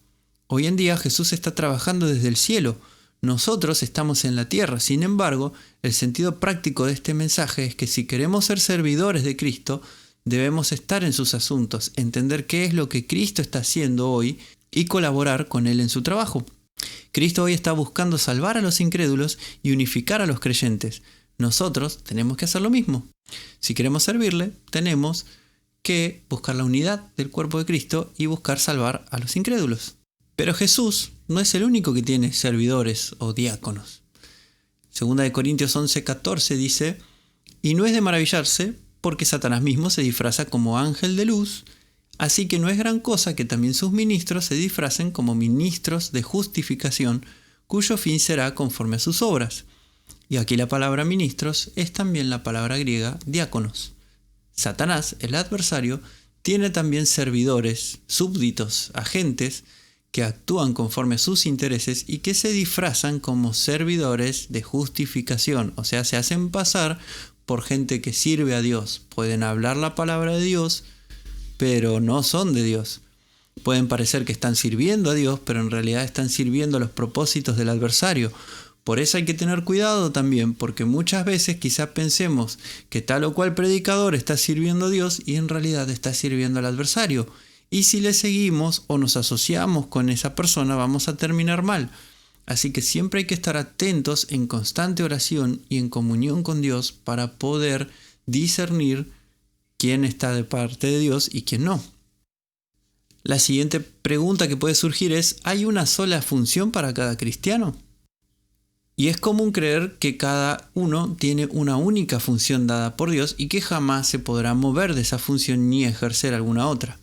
[SPEAKER 1] Hoy en día Jesús está trabajando desde el cielo. Nosotros estamos en la tierra. Sin embargo, el sentido práctico de este mensaje es que si queremos ser servidores de Cristo, debemos estar en sus asuntos, entender qué es lo que Cristo está haciendo hoy y colaborar con Él en su trabajo. Cristo hoy está buscando salvar a los incrédulos y unificar a los creyentes. Nosotros tenemos que hacer lo mismo. Si queremos servirle, tenemos que buscar la unidad del cuerpo de Cristo y buscar salvar a los incrédulos. Pero Jesús no es el único que tiene servidores o diáconos. Segunda de Corintios 11:14 dice: y no es de maravillarse, porque Satanás mismo se disfraza como ángel de luz, así que no es gran cosa que también sus ministros se disfracen como ministros de justificación, cuyo fin será conforme a sus obras. Y aquí la palabra ministros es también la palabra griega diáconos. Satanás, el adversario, tiene también servidores, súbditos, agentes, que actúan conforme a sus intereses y que se disfrazan como servidores de justificación, o sea, se hacen pasar por gente que sirve a Dios. Pueden hablar la palabra de Dios, pero no son de Dios. Pueden parecer que están sirviendo a Dios, pero en realidad están sirviendo a los propósitos del adversario. Por eso hay que tener cuidado también, porque muchas veces quizás pensemos que tal o cual predicador está sirviendo a Dios y en realidad está sirviendo al adversario. Y si le seguimos o nos asociamos con esa persona, vamos a terminar mal. Así que siempre hay que estar atentos en constante oración y en comunión con Dios para poder discernir quién está de parte de Dios y quién no. La siguiente pregunta que puede surgir es: ¿hay una sola función para cada cristiano? Y es común creer que cada uno tiene una única función dada por Dios y que jamás se podrá mover de esa función ni ejercer alguna otra.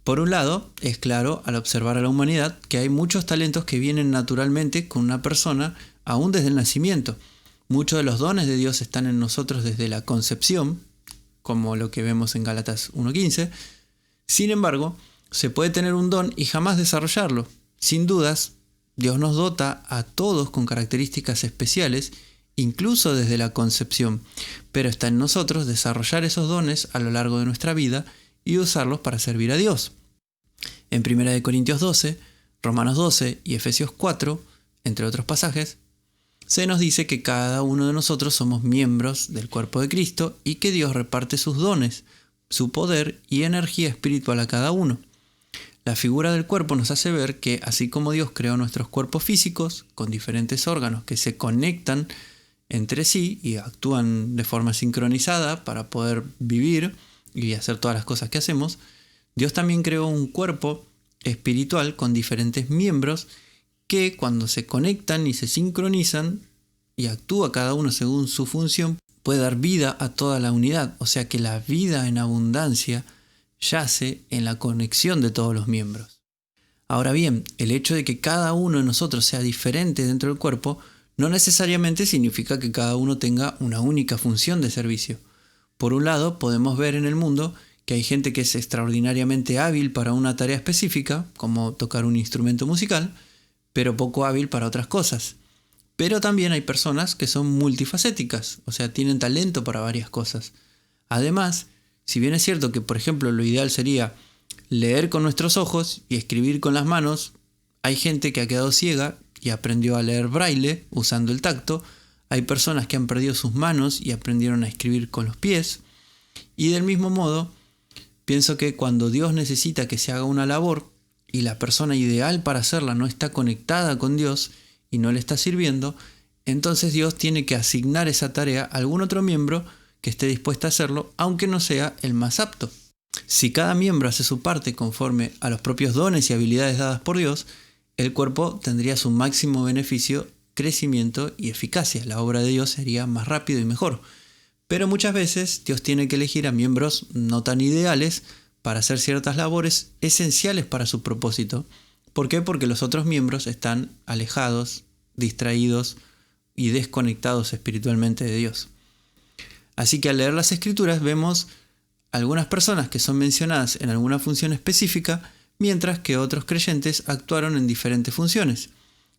[SPEAKER 1] Por un lado, es claro al observar a la humanidad que hay muchos talentos que vienen naturalmente con una persona aún desde el nacimiento. Muchos de los dones de Dios están en nosotros desde la concepción, como lo que vemos en Gálatas 1:15. Sin embargo, se puede tener un don y jamás desarrollarlo. Sin dudas, Dios nos dota a todos con características especiales, incluso desde la concepción, pero está en nosotros desarrollar esos dones a lo largo de nuestra vida y usarlos para servir a Dios. En 1 Corintios 12, Romanos 12 y Efesios 4, entre otros pasajes, se nos dice que cada uno de nosotros somos miembros del cuerpo de Cristo y que Dios reparte sus dones, su poder y energía espiritual a cada uno. La figura del cuerpo nos hace ver que así como Dios creó nuestros cuerpos físicos con diferentes órganos que se conectan entre sí y actúan de forma sincronizada para poder vivir y hacer todas las cosas que hacemos, Dios también creó un cuerpo espiritual con diferentes miembros que cuando se conectan y se sincronizan y actúa cada uno según su función, puede dar vida a toda la unidad. O sea que la vida en abundancia yace en la conexión de todos los miembros. Ahora bien, el hecho de que cada uno de nosotros sea diferente dentro del cuerpo no necesariamente significa que cada uno tenga una única función de servicio. Por un lado, podemos ver en el mundo que hay gente que es extraordinariamente hábil para una tarea específica, como tocar un instrumento musical, pero poco hábil para otras cosas. Pero también hay personas que son multifacéticas, o sea, tienen talento para varias cosas. Además, si bien es cierto que, por ejemplo, lo ideal sería leer con nuestros ojos y escribir con las manos, hay gente que ha quedado ciega y aprendió a leer braille usando el tacto, hay personas que han perdido sus manos y aprendieron a escribir con los pies, y del mismo modo, pienso que cuando Dios necesita que se haga una labor y la persona ideal para hacerla no está conectada con Dios y no le está sirviendo, entonces Dios tiene que asignar esa tarea a algún otro miembro que esté dispuesto a hacerlo, aunque no sea el más apto. Si cada miembro hace su parte conforme a los propios dones y habilidades dadas por Dios, el cuerpo tendría su máximo beneficio, crecimiento y eficacia. La obra de Dios sería más rápido y mejor. Pero muchas veces Dios tiene que elegir a miembros no tan ideales para hacer ciertas labores esenciales para su propósito. ¿Por qué? Porque los otros miembros están alejados, distraídos y desconectados espiritualmente de Dios. Así que al leer las Escrituras vemos algunas personas que son mencionadas en alguna función específica, mientras que otros creyentes actuaron en diferentes funciones.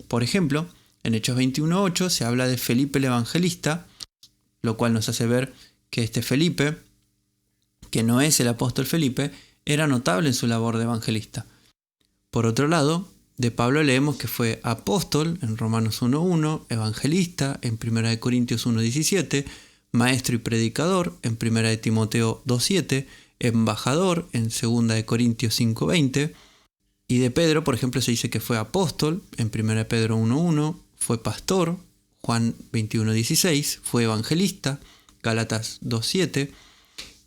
[SPEAKER 1] Por ejemplo, en Hechos 21:8 se habla de Felipe el Evangelista, lo cual nos hace ver que este Felipe, que no es el apóstol Felipe, era notable en su labor de evangelista. Por otro lado, de Pablo leemos que fue apóstol en Romanos 1:1, evangelista en 1 Corintios 1:17, maestro y predicador en 1 Timoteo 2:7, embajador en 2 Corintios 5:20, y de Pedro, por ejemplo, se dice que fue apóstol en 1 Pedro 1:1, fue pastor, Juan 21:16, fue evangelista, Gálatas 2:7,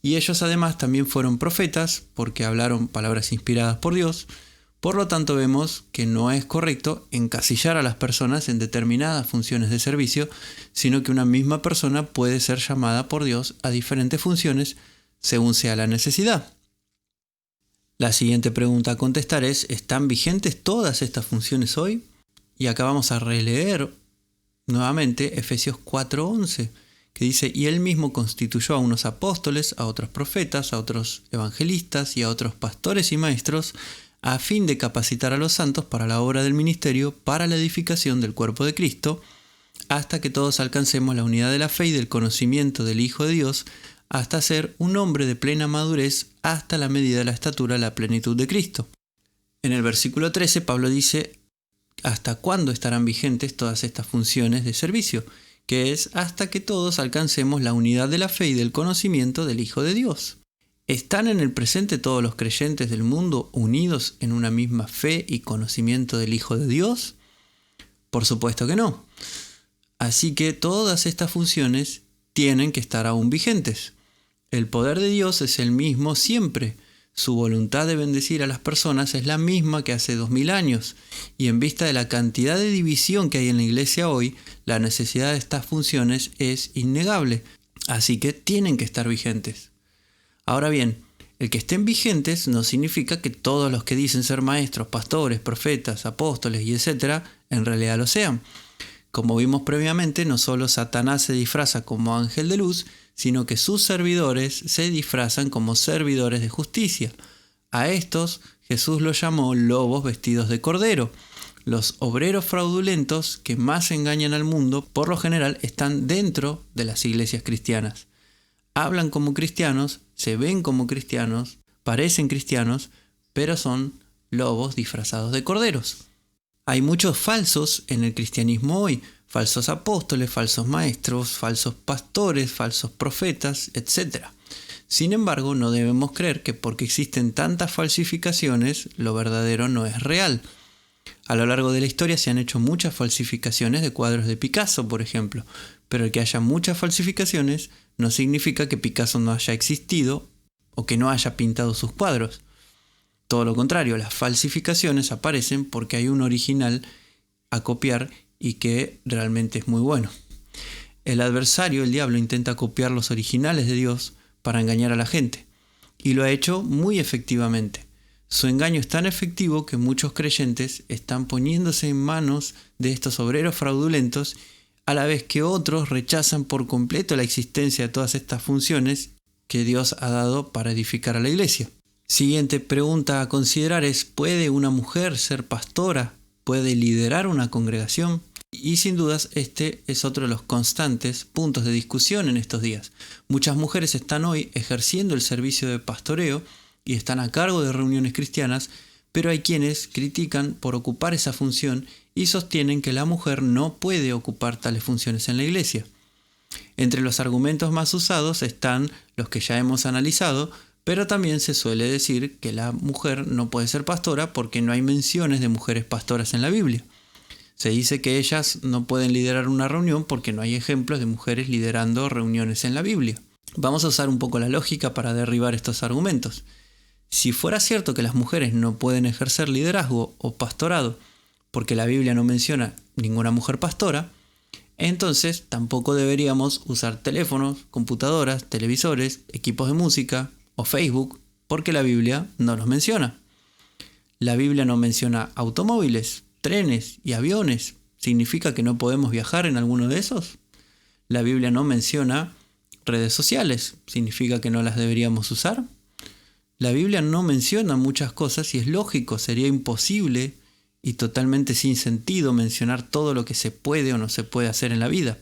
[SPEAKER 1] y ellos además también fueron profetas porque hablaron palabras inspiradas por Dios. Por lo tanto, vemos que no es correcto encasillar a las personas en determinadas funciones de servicio, sino que una misma persona puede ser llamada por Dios a diferentes funciones según sea la necesidad. La siguiente pregunta a contestar es: ¿están vigentes todas estas funciones hoy? Y acá vamos a releer nuevamente Efesios 4:11, que dice: y él mismo constituyó a unos apóstoles, a otros profetas, a otros evangelistas y a otros pastores y maestros, a fin de capacitar a los santos para la obra del ministerio, para la edificación del cuerpo de Cristo, hasta que todos alcancemos la unidad de la fe y del conocimiento del Hijo de Dios, hasta ser un hombre de plena madurez, hasta la medida de la estatura, la plenitud de Cristo. En el versículo 13, Pablo dice: ¿hasta cuándo estarán vigentes todas estas funciones de servicio? Que es hasta que todos alcancemos la unidad de la fe y del conocimiento del Hijo de Dios. ¿Están en el presente todos los creyentes del mundo unidos en una misma fe y conocimiento del Hijo de Dios? Por supuesto que no. Así que todas estas funciones tienen que estar aún vigentes. El poder de Dios es el mismo siempre. Su voluntad de bendecir a las personas es la misma que hace 2000 años. Y en vista de la cantidad de división que hay en la iglesia hoy, la necesidad de estas funciones es innegable. Así que tienen que estar vigentes. Ahora bien, el que estén vigentes no significa que todos los que dicen ser maestros, pastores, profetas, apóstoles y etc. en realidad lo sean. Como vimos previamente, no solo Satanás se disfraza como ángel de luz, sino que sus servidores se disfrazan como servidores de justicia. A estos Jesús los llamó lobos vestidos de cordero. Los obreros fraudulentos que más engañan al mundo, por lo general, están dentro de las iglesias cristianas. Hablan como cristianos, se ven como cristianos, parecen cristianos, pero son lobos disfrazados de corderos. Hay muchos falsos en el cristianismo hoy, falsos apóstoles, falsos maestros, falsos pastores, falsos profetas, etc. Sin embargo, no debemos creer que porque existen tantas falsificaciones, lo verdadero no es real. A lo largo de la historia se han hecho muchas falsificaciones de cuadros de Picasso, por ejemplo, pero el que haya muchas falsificaciones no significa que Picasso no haya existido o que no haya pintado sus cuadros. Todo lo contrario, las falsificaciones aparecen porque hay un original a copiar y que realmente es muy bueno. El adversario, el diablo, intenta copiar los originales de Dios para engañar a la gente, y lo ha hecho muy efectivamente. Su engaño es tan efectivo que muchos creyentes están poniéndose en manos de estos obreros fraudulentos, a la vez que otros rechazan por completo la existencia de todas estas funciones que Dios ha dado para edificar a la iglesia. Siguiente pregunta a considerar es: ¿puede una mujer ser pastora? ¿Puede liderar una congregación? Y sin dudas este es otro de los constantes puntos de discusión en estos días. Muchas mujeres están hoy ejerciendo el servicio de pastoreo y están a cargo de reuniones cristianas, pero hay quienes critican por ocupar esa función y sostienen que la mujer no puede ocupar tales funciones en la iglesia. Entre los argumentos más usados están los que ya hemos analizado, pero también se suele decir que la mujer no puede ser pastora porque no hay menciones de mujeres pastoras en la Biblia. Se dice que ellas no pueden liderar una reunión porque no hay ejemplos de mujeres liderando reuniones en la Biblia. Vamos a usar un poco la lógica para derribar estos argumentos. Si fuera cierto que las mujeres no pueden ejercer liderazgo o pastorado porque la Biblia no menciona ninguna mujer pastora, entonces tampoco deberíamos usar teléfonos, computadoras, televisores, equipos de música o Facebook porque la Biblia no los menciona. La Biblia no menciona automóviles, trenes y aviones. ¿Significa que no podemos viajar en alguno de esos? La Biblia no menciona redes sociales. ¿Significa que no las deberíamos usar? La Biblia no menciona muchas cosas y es lógico, sería imposible y totalmente sin sentido mencionar todo lo que se puede o no se puede hacer en la vida.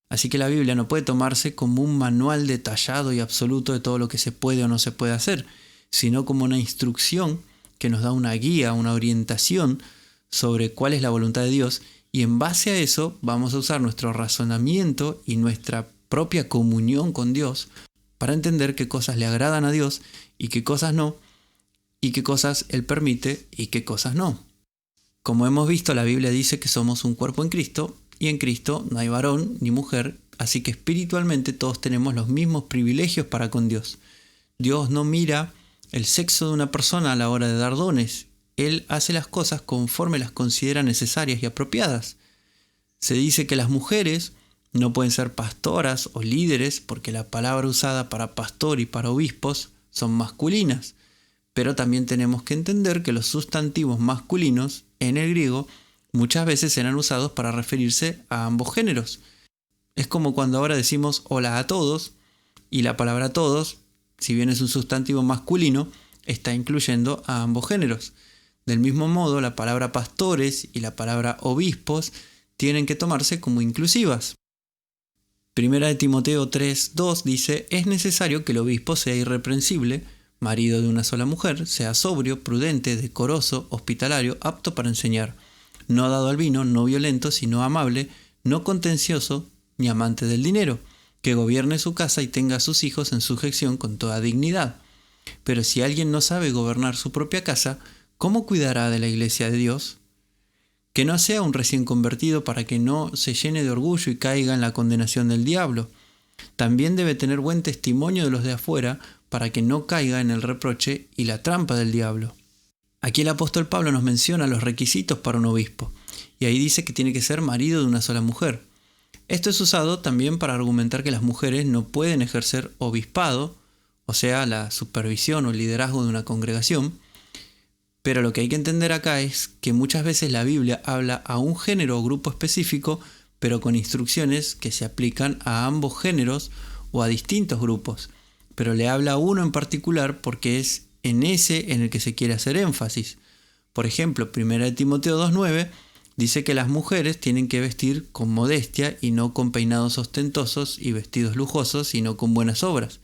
[SPEAKER 1] Así que la Biblia no puede tomarse como un manual detallado y absoluto de todo lo que se puede o no se puede hacer, sino como una instrucción que nos da una guía, una orientación sobre cuál es la voluntad de Dios, y en base a eso vamos a usar nuestro razonamiento y nuestra propia comunión con Dios para entender qué cosas le agradan a Dios y qué cosas no, y qué cosas Él permite y qué cosas no. Como hemos visto, la Biblia dice que somos un cuerpo en Cristo, y en Cristo no hay varón ni mujer, así que espiritualmente todos tenemos los mismos privilegios para con Dios. Dios no mira el sexo de una persona a la hora de dar dones. Él hace las cosas conforme las considera necesarias y apropiadas. Se dice que las mujeres no pueden ser pastoras o líderes porque la palabra usada para pastor y para obispos son masculinas, pero también tenemos que entender que los sustantivos masculinos en el griego muchas veces eran usados para referirse a ambos géneros. Es como cuando ahora decimos hola a todos, y la palabra todos, si bien es un sustantivo masculino, está incluyendo a ambos géneros. Del mismo modo, la palabra pastores y la palabra obispos tienen que tomarse como inclusivas. Primera de Timoteo 3:2 dice: es necesario que el obispo sea irreprensible, marido de una sola mujer, sea sobrio, prudente, decoroso, hospitalario, apto para enseñar, no dado al vino, no violento, sino amable, no contencioso, ni amante del dinero, que gobierne su casa y tenga a sus hijos en sujeción con toda dignidad. Pero si alguien no sabe gobernar su propia casa, ¿cómo cuidará de la iglesia de Dios? Que no sea un recién convertido para que no se llene de orgullo y caiga en la condenación del diablo. También debe tener buen testimonio de los de afuera para que no caiga en el reproche y la trampa del diablo. Aquí el apóstol Pablo nos menciona los requisitos para un obispo, y ahí dice que tiene que ser marido de una sola mujer. Esto es usado también para argumentar que las mujeres no pueden ejercer obispado, o sea, la supervisión o el liderazgo de una congregación, pero lo que hay que entender acá es que muchas veces la Biblia habla a un género o grupo específico, pero con instrucciones que se aplican a ambos géneros o a distintos grupos, pero le habla a uno en particular porque es en ese en el que se quiere hacer énfasis. Por ejemplo, 1 Timoteo 2:9 dice que las mujeres tienen que vestir con modestia y no con peinados ostentosos y vestidos lujosos, sino con buenas obras.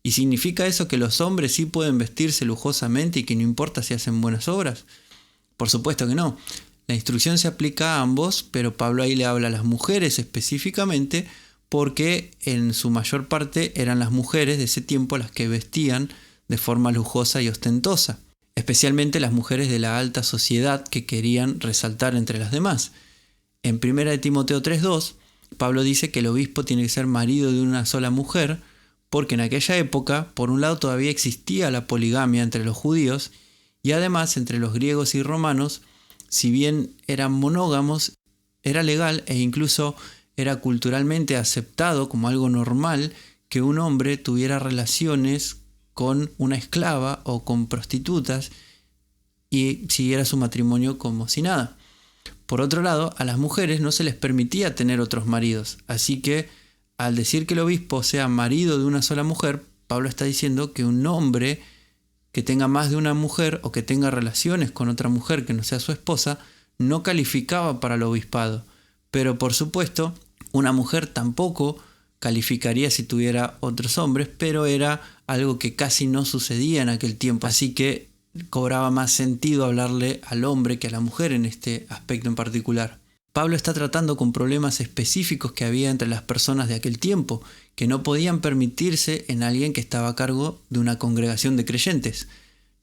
[SPEAKER 1] ¿Y significa eso que los hombres sí pueden vestirse lujosamente y que no importa si hacen buenas obras? Por supuesto que no. La instrucción se aplica a ambos, pero Pablo ahí le habla a las mujeres específicamente porque en su mayor parte eran las mujeres de ese tiempo las que vestían de forma lujosa y ostentosa, especialmente las mujeres de la alta sociedad que querían resaltar entre las demás. En 1 Timoteo 3:2, Pablo dice que el obispo tiene que ser marido de una sola mujer, porque en aquella época, por un lado, todavía existía la poligamia entre los judíos, y además entre los griegos y romanos, si bien eran monógamos, era legal e incluso era culturalmente aceptado como algo normal que un hombre tuviera relaciones con una esclava o con prostitutas y siguiera su matrimonio como si nada. Por otro lado, a las mujeres no se les permitía tener otros maridos, así que al decir que el obispo sea marido de una sola mujer, Pablo está diciendo que un hombre que tenga más de una mujer o que tenga relaciones con otra mujer que no sea su esposa, no calificaba para el obispado. Pero por supuesto, una mujer tampoco calificaría si tuviera otros hombres, pero era algo que casi no sucedía en aquel tiempo. Así que cobraba más sentido hablarle al hombre que a la mujer en este aspecto en particular. Pablo está tratando con problemas específicos que había entre las personas de aquel tiempo, que no podían permitirse en alguien que estaba a cargo de una congregación de creyentes.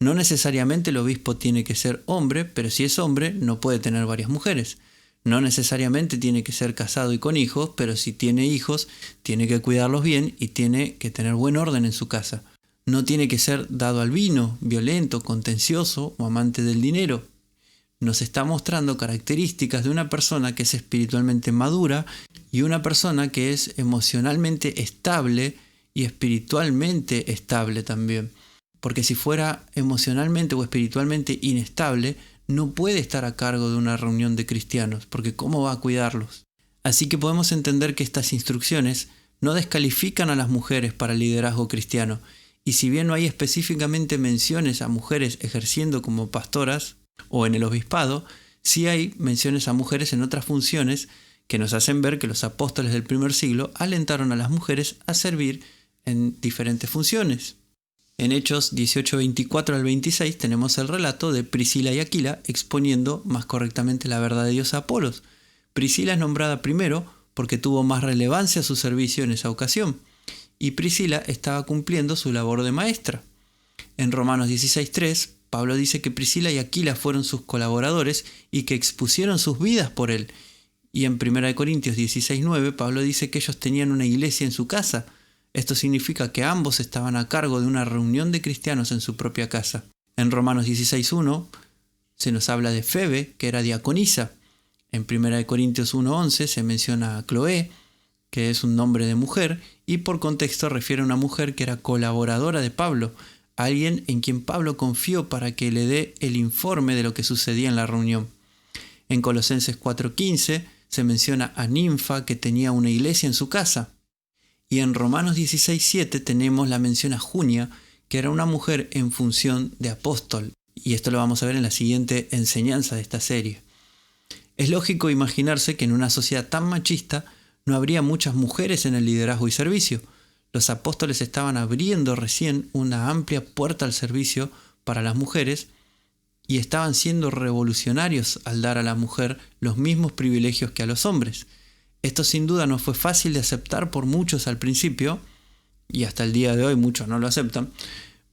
[SPEAKER 1] No necesariamente el obispo tiene que ser hombre, pero si es hombre no puede tener varias mujeres. No necesariamente tiene que ser casado y con hijos, pero si tiene hijos, tiene que cuidarlos bien y tiene que tener buen orden en su casa. No tiene que ser dado al vino, violento, contencioso o amante del dinero. Nos está mostrando características de una persona que es espiritualmente madura y una persona que es emocionalmente estable y espiritualmente estable también. Porque si fuera emocionalmente o espiritualmente inestable, no puede estar a cargo de una reunión de cristianos, porque ¿cómo va a cuidarlos? Así que podemos entender que estas instrucciones no descalifican a las mujeres para el liderazgo cristiano, y si bien no hay específicamente menciones a mujeres ejerciendo como pastoras o en el obispado, sí hay menciones a mujeres en otras funciones que nos hacen ver que los apóstoles del primer siglo alentaron a las mujeres a servir en diferentes funciones. En Hechos 18:24 al 26 tenemos el relato de Priscila y Aquila exponiendo más correctamente la verdad de Dios a Apolos. Priscila es nombrada primero porque tuvo más relevancia su servicio en esa ocasión, y Priscila estaba cumpliendo su labor de maestra. En Romanos 16:3, Pablo dice que Priscila y Aquila fueron sus colaboradores y que expusieron sus vidas por él. Y en 1 Corintios 16:9, Pablo dice que ellos tenían una iglesia en su casa. Esto significa que ambos estaban a cargo de una reunión de cristianos en su propia casa. En Romanos 16:1 se nos habla de Febe, que era diaconisa. En 1 Corintios 1:11 se menciona a Cloé, que es un nombre de mujer, y por contexto refiere a una mujer que era colaboradora de Pablo, alguien en quien Pablo confió para que le dé el informe de lo que sucedía en la reunión. En Colosenses 4:15 se menciona a Ninfa, que tenía una iglesia en su casa. Y en Romanos 16:7 tenemos la mención a Junia, que era una mujer en función de apóstol. Y esto lo vamos a ver en la siguiente enseñanza de esta serie. Es lógico imaginarse que en una sociedad tan machista no habría muchas mujeres en el liderazgo y servicio. Los apóstoles estaban abriendo recién una amplia puerta al servicio para las mujeres y estaban siendo revolucionarios al dar a la mujer los mismos privilegios que a los hombres. Esto sin duda no fue fácil de aceptar por muchos al principio, y hasta el día de hoy muchos no lo aceptan,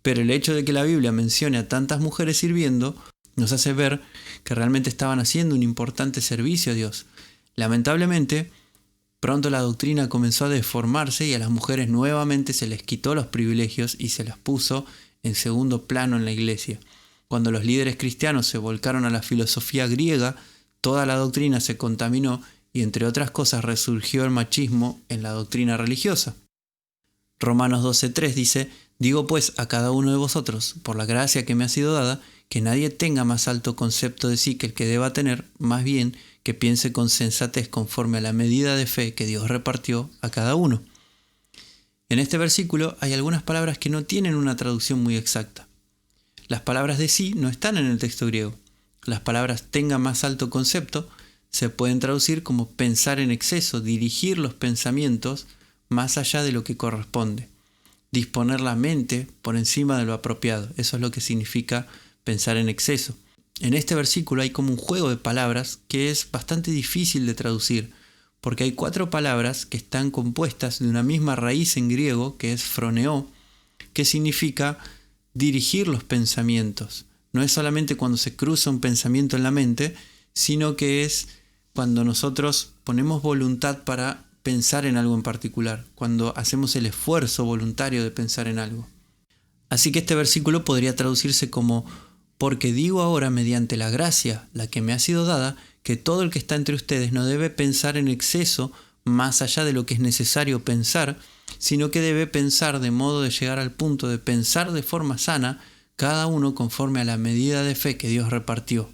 [SPEAKER 1] pero el hecho de que la Biblia mencione a tantas mujeres sirviendo nos hace ver que realmente estaban haciendo un importante servicio a Dios. Lamentablemente, pronto la doctrina comenzó a deformarse y a las mujeres nuevamente se les quitó los privilegios y se las puso en segundo plano en la iglesia. Cuando los líderes cristianos se volcaron a la filosofía griega, toda la doctrina se contaminó y entre otras cosas resurgió el machismo en la doctrina religiosa. Romanos 12:3 dice: «Digo pues a cada uno de vosotros, por la gracia que me ha sido dada, que nadie tenga más alto concepto de sí que el que deba tener, más bien que piense con sensatez conforme a la medida de fe que Dios repartió a cada uno». En este versículo hay algunas palabras que no tienen una traducción muy exacta. Las palabras de sí no están en el texto griego. Las palabras tenga más alto concepto se pueden traducir como pensar en exceso, dirigir los pensamientos más allá de lo que corresponde. disponer la mente por encima de lo apropiado. Eso es lo que significa pensar en exceso. En este versículo hay como un juego de palabras que es bastante difícil de traducir, porque hay 4 palabras que están compuestas de una misma raíz en griego, que es phroneo, que significa dirigir los pensamientos. No es solamente cuando se cruza un pensamiento en la mente, sino que es cuando nosotros ponemos voluntad para pensar en algo en particular, cuando hacemos el esfuerzo voluntario de pensar en algo. Así que este versículo podría traducirse como: porque digo ahora mediante la gracia, la que me ha sido dada, que todo el que está entre ustedes no debe pensar en exceso más allá de lo que es necesario pensar, sino que debe pensar de modo de llegar al punto de pensar de forma sana, cada uno conforme a la medida de fe que Dios repartió.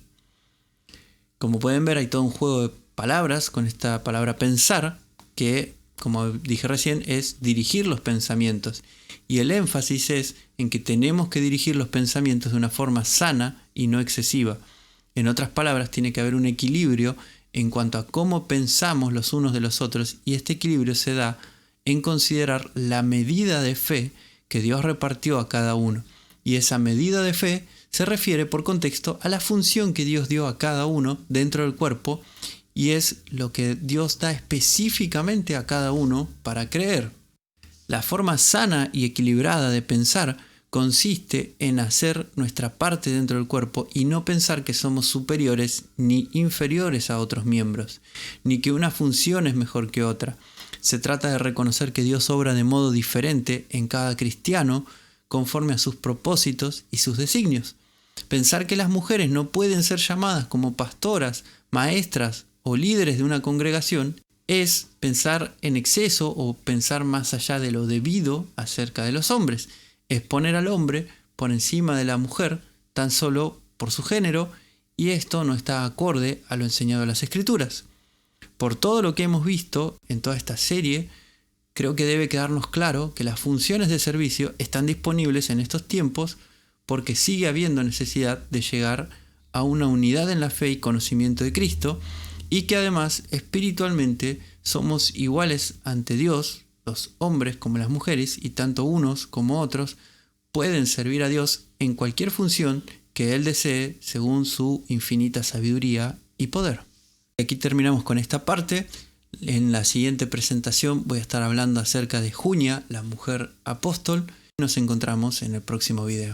[SPEAKER 1] Como pueden ver, hay todo un juego de palabras con esta palabra pensar, que, como dije recién, es dirigir los pensamientos. Y el énfasis es en que tenemos que dirigir los pensamientos de una forma sana y no excesiva. En otras palabras, tiene que haber un equilibrio en cuanto a cómo pensamos los unos de los otros, y este equilibrio se da en considerar la medida de fe que Dios repartió a cada uno. Y esa medida de fe se refiere por contexto a la función que Dios dio a cada uno dentro del cuerpo, y es lo que Dios da específicamente a cada uno para creer. La forma sana y equilibrada de pensar consiste en hacer nuestra parte dentro del cuerpo y no pensar que somos superiores ni inferiores a otros miembros, ni que una función es mejor que otra. Se trata de reconocer que Dios obra de modo diferente en cada cristiano conforme a sus propósitos y sus designios. Pensar que las mujeres no pueden ser llamadas como pastoras, maestras o líderes de una congregación es pensar en exceso o pensar más allá de lo debido acerca de los hombres. Es poner al hombre por encima de la mujer tan solo por su género, y esto no está acorde a lo enseñado en las Escrituras. Por todo lo que hemos visto en toda esta serie, creo que debe quedarnos claro que las funciones de servicio están disponibles en estos tiempos porque sigue habiendo necesidad de llegar a una unidad en la fe y conocimiento de Cristo, y que además espiritualmente somos iguales ante Dios, los hombres como las mujeres, y tanto unos como otros pueden servir a Dios en cualquier función que Él desee según su infinita sabiduría y poder. Aquí terminamos con esta parte. En la siguiente presentación voy a estar hablando acerca de Junia, la mujer apóstol. Nos encontramos en el próximo video.